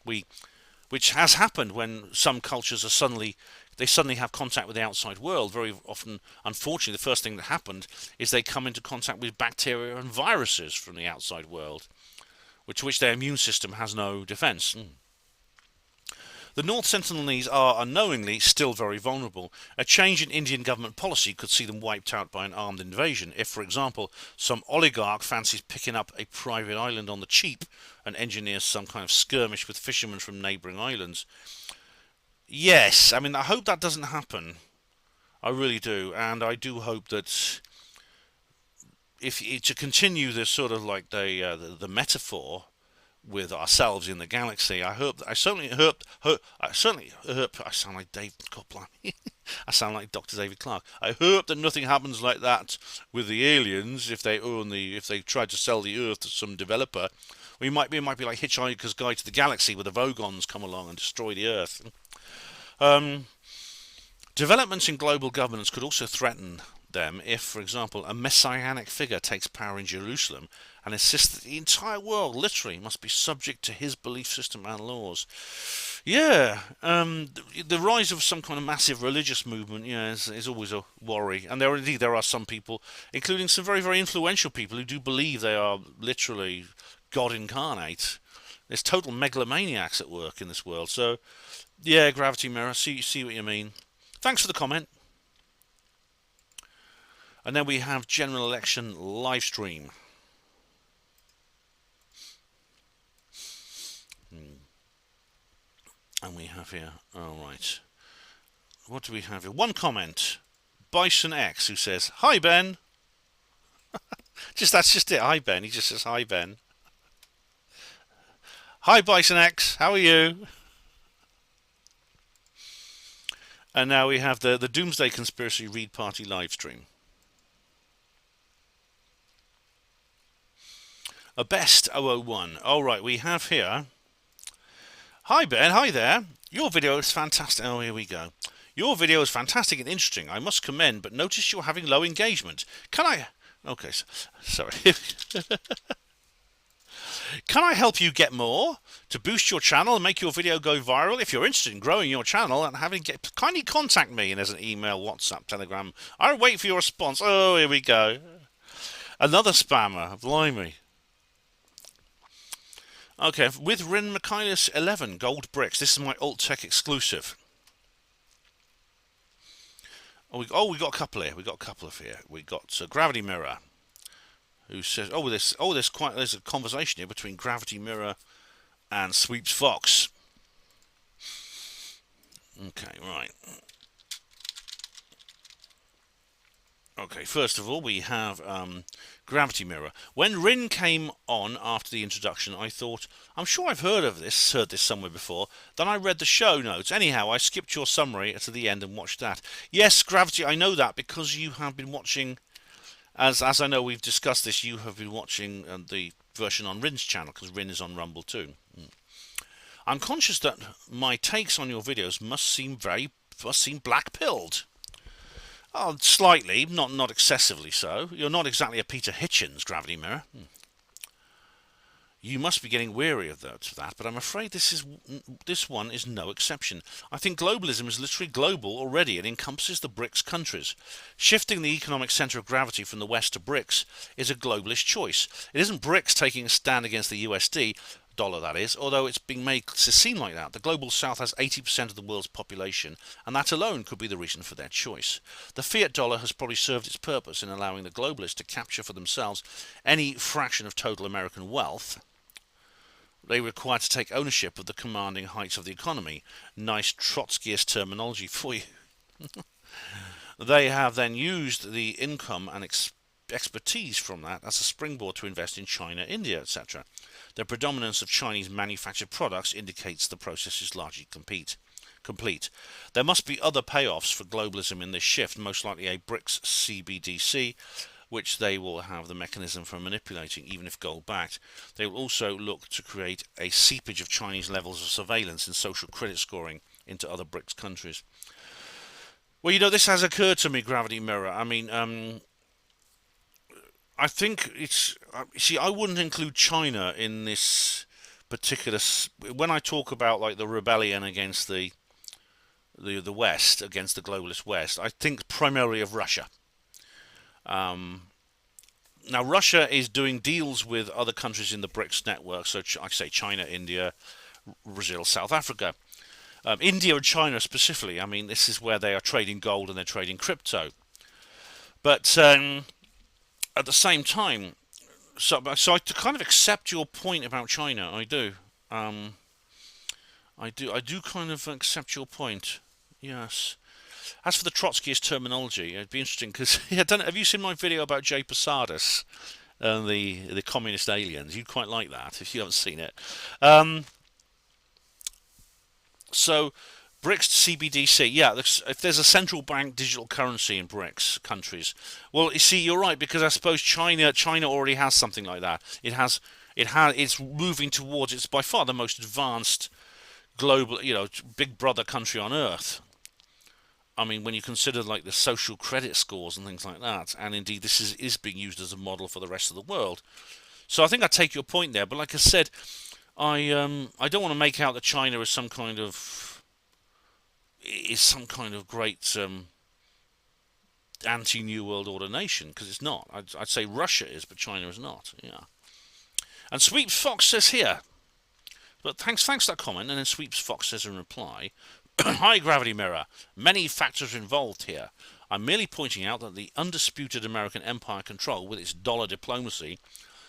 Which has happened when some cultures are suddenly have contact with the outside world. Very often, unfortunately, the first thing that happened is they come into contact with bacteria and viruses from the outside world, which their immune system has no defense. The North Sentinelese are unknowingly still very vulnerable. A change in Indian government policy could see them wiped out by an armed invasion. If, for example, some oligarch fancies picking up a private island on the cheap and engineers some kind of skirmish with fishermen from neighbouring islands. Yes, I mean, I hope that doesn't happen. I really do, and I do hope that to continue this sort of like the metaphor with ourselves in the galaxy, I certainly hope. I sound like Dave. God blimey. I sound like Dr. David Clarke. I hope that nothing happens like that with the aliens if they try to sell the Earth to some developer. It might be like Hitchhiker's Guide to the Galaxy, where the Vogons come along and destroy the Earth. Developments in global governance could also threaten them if, for example, a messianic figure takes power in Jerusalem and insists that the entire world literally must be subject to his belief system and laws. Yeah, the rise of some kind of massive religious movement, is always a worry. And there are some people, including some very, very influential people, who do believe they are literally God incarnate. There's total megalomaniacs at work in this world. So, yeah, Gravity Mirror, see what you mean. Thanks for the comment. And then we have general election live stream. And we have here, alright. What do we have here? One comment. Bison X, who says, "Hi Ben." That's just it. Hi Ben. He just says, "Hi Ben." Hi Bison X, how are you? And now we have the Doomsday Conspiracy Read Party live stream. A best 001. Alright, we have here. Hi Ben, hi there. Your video is fantastic. Oh, here we go. Your video is fantastic and interesting. I must commend, but notice you're having low engagement. Can I... Okay, sorry. Can I help you get more? To boost your channel and make your video go viral? If you're interested in growing your channel and kindly contact me. And there's an email, WhatsApp, Telegram. I'll wait for your response. Oh, here we go. Another spammer. Blimey. Okay, with Rin Michaelis 11 gold bricks. This is my alt tech exclusive. We got a couple here. We got Gravity Mirror, who says, there's a conversation here between Gravity Mirror and Sweeps Fox. Okay, right. Okay, first of all, we have Gravity Mirror. When Rin came on after the introduction, I thought, I'm sure I've heard this somewhere before. Then I read the show notes. Anyhow, I skipped your summary to the end and watched that. Yes, Gravity, I know that because you have been watching, as I know we've discussed this, you have been watching the version on Rin's channel, because Rin is on Rumble too. I'm conscious that my takes on your videos must seem black-pilled. Oh, slightly, not excessively so. You're not exactly a Peter Hitchens, Gravity Mirror. You must be getting weary of that, but I'm afraid this one is no exception. I think globalism is literally global already and encompasses the BRICS countries. Shifting the economic centre of gravity from the West to BRICS is a globalist choice. It isn't BRICS taking a stand against the USD, dollar that is, although it's being made to seem like that. The global south has 80% of the world's population, and that alone could be the reason for their choice. The fiat dollar has probably served its purpose in allowing the globalists to capture for themselves any fraction of total American wealth they require to take ownership of the commanding heights of the economy. Nice Trotskyist terminology for you. They have then used the income and expertise from that as a springboard to invest in China, India, etc. The predominance of Chinese manufactured products indicates the process is largely complete. There must be other payoffs for globalism in this shift, most likely a BRICS CBDC, which they will have the mechanism for manipulating, even if gold-backed. They will also look to create a seepage of Chinese levels of surveillance and social credit scoring into other BRICS countries. Well, this has occurred to me, Gravity Mirror. I mean, I think it's... see, I wouldn't include China in this particular... when I talk about, like, the rebellion against the West, against the globalist West, I think primarily of Russia. Now, Russia is doing deals with other countries in the BRICS network, so I say China, India, Brazil, South Africa. India and China specifically, I mean, this is where they are trading gold and they're trading crypto. But at the same time, so I kind of accept your point about China. I do. I do kind of accept your point. Yes. As for the Trotskyist terminology, it'd be interesting because have you seen my video about Jay Posadas and the communist aliens? You'd quite like that if you haven't seen it. So, BRICS CBDC, yeah. If there's a central bank digital currency in BRICS countries, well, you see, you're right, because I suppose China already has something like that. It's moving towards. It's by far the most advanced global, big brother country on earth. I mean, when you consider like the social credit scores and things like that, and indeed this is being used as a model for the rest of the world. So I think I take your point there, but like I said, I don't want to make out that China is some kind of great anti-New World Order nation, because it's not. I'd say Russia is, but China is not. Yeah. And Sweeps Fox says here, but thanks for that comment. And then Sweeps Fox says in reply, "Hi, Gravity Mirror. Many factors involved here. I'm merely pointing out that the undisputed American empire control, with its dollar diplomacy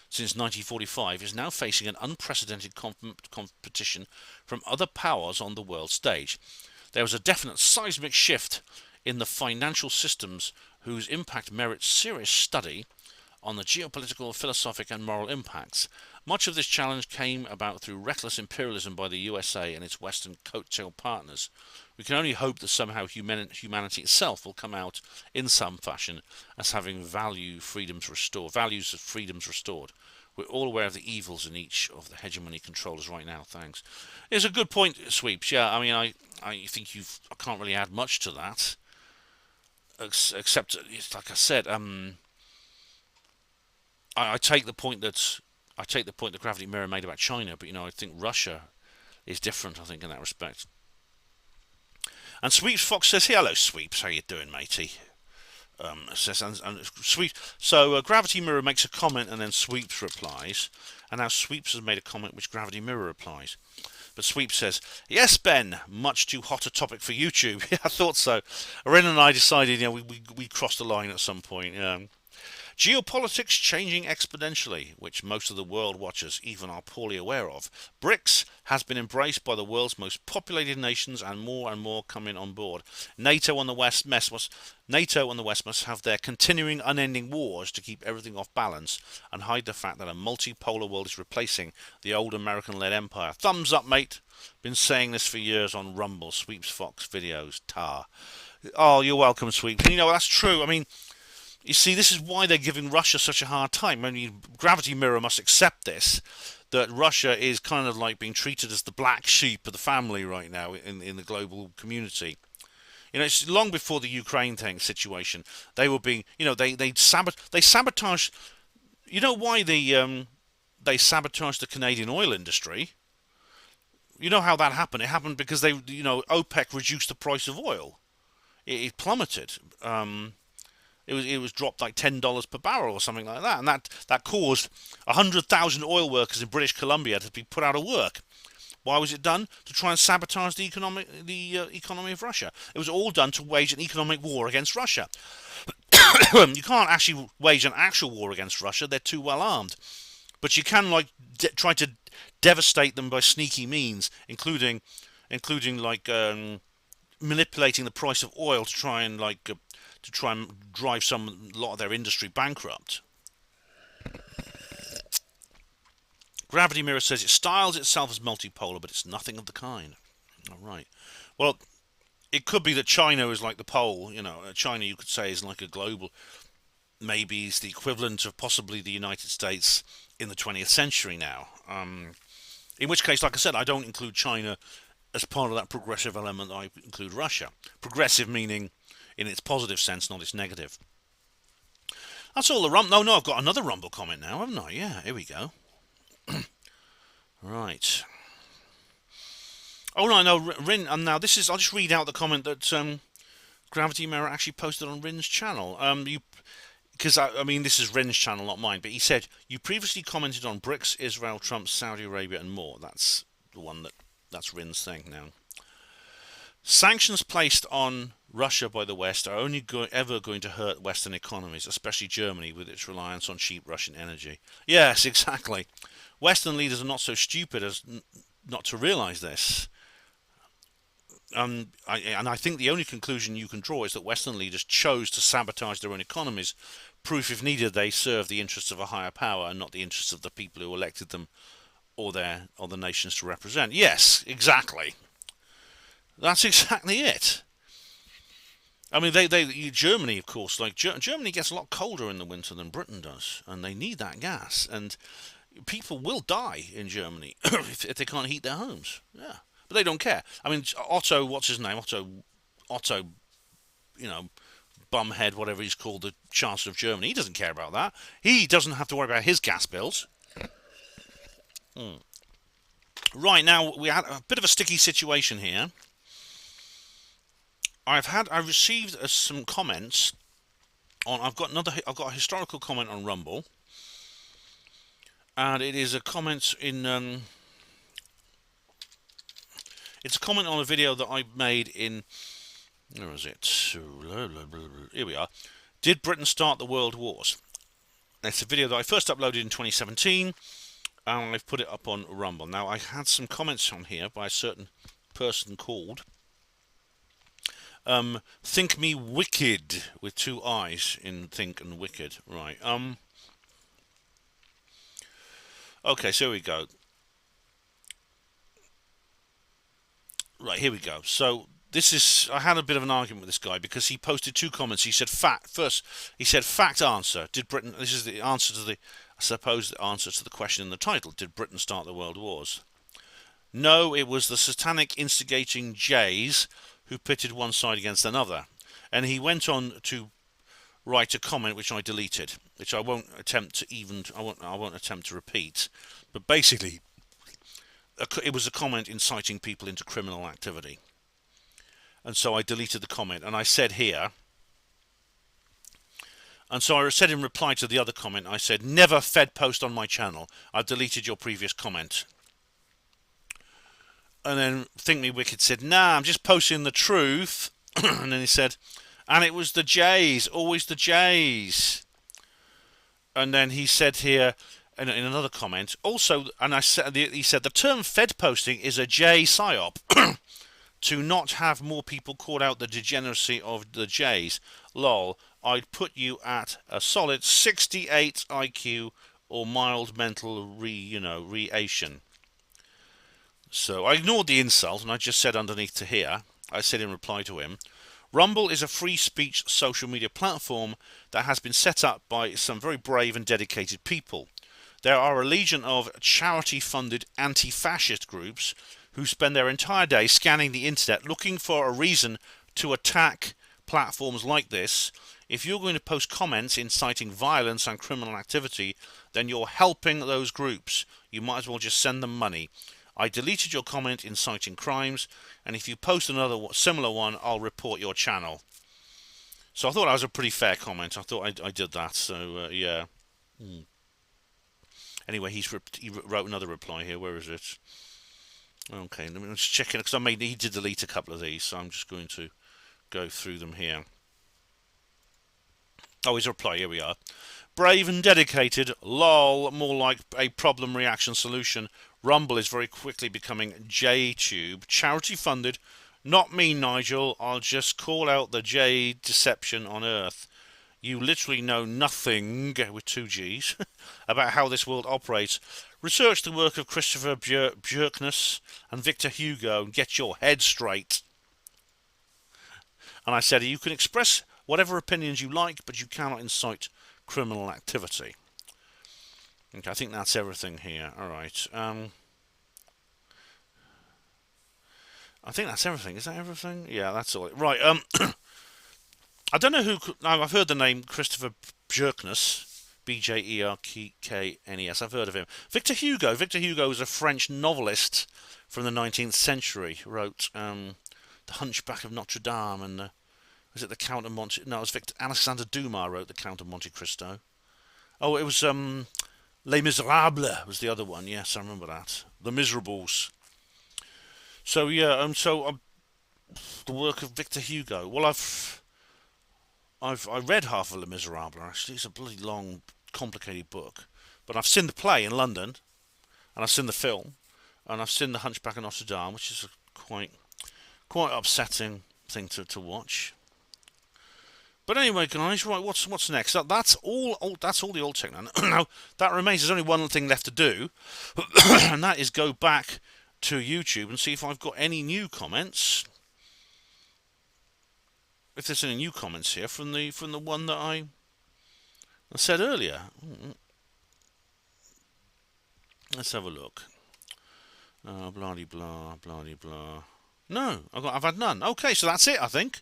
since 1945, is now facing an unprecedented competition from other powers on the world stage. There was a definite seismic shift in the financial systems whose impact merits serious study on the geopolitical, philosophic and moral impacts. Much of this challenge came about through reckless imperialism by the USA and its Western coattail partners. We can only hope that somehow humanity itself will come out in some fashion as having values of freedoms restored. We're all aware of the evils in each of the hegemony controllers right now. Thanks." It's a good point, Sweeps. Yeah, I mean, I think I can't really add much to that, except, like I said, I take the point that Gravity Mirror made about China, but I think Russia is different. I think in that respect. And Sweeps Fox says, "Hello, Sweeps. How you doing, matey?" Says and Sweeps. So Gravity Mirror makes a comment, and then Sweeps replies. And now Sweeps has made a comment, which Gravity Mirror replies. But Sweeps says, "Yes, Ben. Much too hot a topic for YouTube." Yeah, I thought so. Ren and I decided, we crossed the line at some point. Geopolitics changing exponentially, which most of the world watchers even are poorly aware of. BRICS has been embraced by the world's most populated nations, and more coming on board. NATO and the West must have their continuing unending wars to keep everything off balance and hide the fact that a multipolar world is replacing the old American-led empire. Thumbs up, mate. Been saying this for years on Rumble. Sweeps Fox videos. Tar. Oh, you're welcome, Sweeps. That's true. I mean, you see, this is why they're giving Russia such a hard time. I mean, Gravity Mirror must accept this, that Russia is kind of like being treated as the black sheep of the family right now in the global community. It's long before the Ukraine situation. They were being, they sabotaged. You know why they sabotaged the Canadian oil industry? You know how that happened? It happened because OPEC reduced the price of oil. It plummeted. It was dropped like $10 per barrel or something like that, and that caused 100,000 oil workers in British Columbia to be put out of work. Why was it done? To try and sabotage the economy of Russia. It was all done to wage an economic war against Russia. You can't actually wage an actual war against Russia; they're too well armed. But you can try to devastate them by sneaky means, including manipulating the price of oil to try and drive a lot of their industry bankrupt. Gravity Mirror says it styles itself as multipolar, but it's nothing of the kind. All right. Well, it could be that China is like the pole. China, you could say, is like a global maybe is the equivalent of possibly the United States in the 20th century now. In which case, like I said, I don't include China as part of that progressive element. I include Russia. Progressive meaning in its positive sense, not its negative. That's all the Rumble. No, I've got another Rumble comment now, haven't I? Yeah, here we go. Right. Oh no, Rin. And now this is. I'll just read out the comment that Gravity Mirror actually posted on Rin's channel. Because I mean, this is Rin's channel, not mine. But he said you previously commented on BRICS, Israel, Trump, Saudi Arabia, and more. That's the one that's Rin's thing now. Sanctions placed on Russia by the West are only ever going to hurt Western economies, especially Germany with its reliance on cheap Russian energy. Yes, exactly. Western leaders are not so stupid as not to realise this. I think the only conclusion you can draw is that Western leaders chose to sabotage their own economies. Proof, if needed, they serve the interests of a higher power and not the interests of the people who elected them or the nations to represent. Yes, exactly. That's exactly it. I mean, Germany, of course, like Germany gets a lot colder in the winter than Britain does, and they need that gas. And people will die in Germany if they can't heat their homes. Yeah, but they don't care. I mean, Otto, what's his name? Otto, you know, bumhead, whatever he's called, the Chancellor of Germany. He doesn't care about that. He doesn't have to worry about his gas bills. Right, now we had a bit of a sticky situation here. I received some comments on. I've got a historical comment on Rumble, and it is a comment in. It's a comment on a video that I made in. Where is it? Here we are. Did Britain start the World Wars? It's a video that I first uploaded in 2017, and I've put it up on Rumble. Now I had some comments on here by a certain person called. Think Me Wicked with two I's in Think and Wicked. Right. Okay, so here we go. Right, here we go. So this is. I had a bit of an argument with this guy because he posted two comments. He said fact answer. Did Britain? This is the answer to the supposed answer to the question in the title. Did Britain start the World Wars? No, it was the satanic instigating Jays who pitted one side against another. And he went on to write a comment which I deleted, which I won't attempt to repeat. But basically, it was a comment inciting people into criminal activity. And so I deleted the comment, and I said here, and so I said in reply to the other comment, I said, never fed post on my channel. I've deleted your previous comment. And then Think Me Wicked said, nah, I'm just posting the truth. And then he said, and it was the Jays, always the Jays. And then he said here, in another comment, also, and he said, the term Fed posting is a J psyop to not have more people call out the degeneracy of the Jays. Lol, I'd put you at a solid 68 IQ or mild mental reation. So I ignored the insult and I just said underneath to here, I said in reply to him, Rumble is a free speech social media platform that has been set up by some very brave and dedicated people. There are a legion of charity-funded anti-fascist groups who spend their entire day scanning the internet looking for a reason to attack platforms like this. If you're going to post comments inciting violence and criminal activity, then you're helping those groups. You might as well just send them money. I deleted your comment inciting crimes, and if you post another similar one, I'll report your channel. So I thought that was a pretty fair comment. I thought I did that, so yeah. Anyway, he wrote another reply here. Where is it? Okay, let me just check it, because he did delete a couple of these, so I'm just going to go through them here. Oh, his reply, here we are. Brave and dedicated, lol, more like a problem reaction solution. Rumble is very quickly becoming J-Tube. Charity funded. Not me, Nigel. I'll just call out the J deception on Earth. You literally know nothing, with two G's, about how this world operates. Research the work of Christopher Bjerknes and Victor Hugo and get your head straight. And I said, you can express whatever opinions you like, but you cannot incite criminal activity. Okay, I think that's everything here. All right. I think that's everything. Is that everything? Yeah, that's all. Right. I don't know who. I've heard the name Christopher Bjerknes, Bjerknes. I've heard of him. Victor Hugo. Victor Hugo was a French novelist from the 19th century. Wrote The Hunchback of Notre Dame and was it the Count of Monte? No, it was Alexander Dumas wrote the Count of Monte Cristo. Oh, it was Les Miserables was the other one. Yes, I remember that. The Miserables. So yeah, the work of Victor Hugo. Well, I read half of Les Miserables. Actually, it's a bloody long, complicated book. But I've seen the play in London, and I've seen the film, and I've seen The Hunchback of Notre Dame, which is a quite upsetting thing to watch. But anyway, guys, right, what's next? That's all the old tech now. Now that remains. There's only one thing left to do, and that is go back to YouTube and see if I've got any new comments. If there's any new comments here from the one that I said earlier. Let's have a look. Blah blah blah blah blah. No, I've had none. Okay, so that's it. I think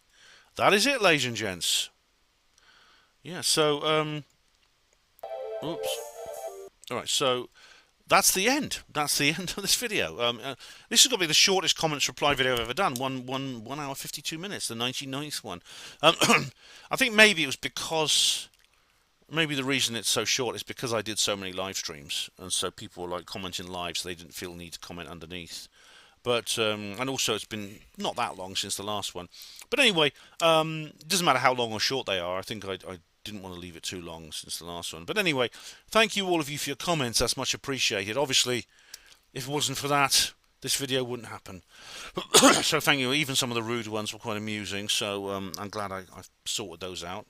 that is it, ladies and gents. Yeah. So oops. All right. So. That's the end. That's the end of this video. This is going to be the shortest comments reply video I've ever done. 1 hour 52 minutes, the 1990th one. I think maybe it was because, maybe the reason it's so short is because I did so many live streams, and so people were like commenting live, so they didn't feel the need to comment underneath. But and also it's been not that long since the last one. But anyway, it doesn't matter how long or short they are. I think I didn't want to leave it too long since the last one. But anyway, thank you all of you for your comments. That's much appreciated. Obviously, if it wasn't for that, this video wouldn't happen. So thank you. Even some of the rude ones were quite amusing. So I'm glad I've sorted those out.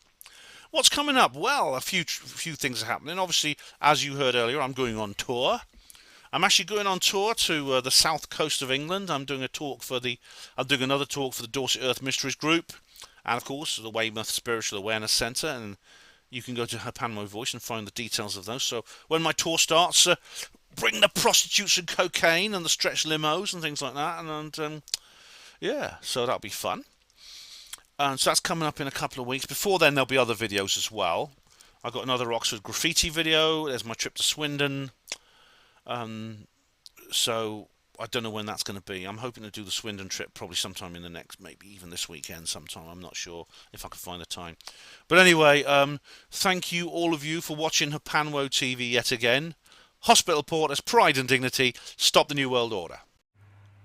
What's coming up? Well, a few things are happening. Obviously, as you heard earlier, I'm going on tour. I'm actually going on tour to the south coast of England. I'm doing another talk for the Dorset Earth Mysteries group. And of course, the Weymouth Spiritual Awareness Centre, and you can go to HPANWO Voice and find the details of those. So when my tour starts, bring the prostitutes and cocaine and the stretch limos and things like that, and yeah, so that'll be fun. So that's coming up in a couple of weeks. Before then, there'll be other videos as well. I've got another Oxford graffiti video. There's my trip to Swindon. So I don't know when that's going to be. I'm hoping to do the Swindon trip probably sometime in the next, maybe even this weekend sometime. I'm not sure if I can find the time. But anyway, thank you all of you for watching HPANWO TV yet again. Hospital Porters, Pride and Dignity, stop the New World Order.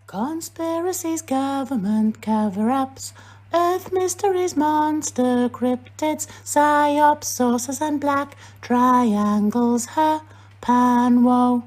Conspiracies, government cover-ups, Earth mysteries, monster cryptids, psyops, saucers and black triangles, HPANWO.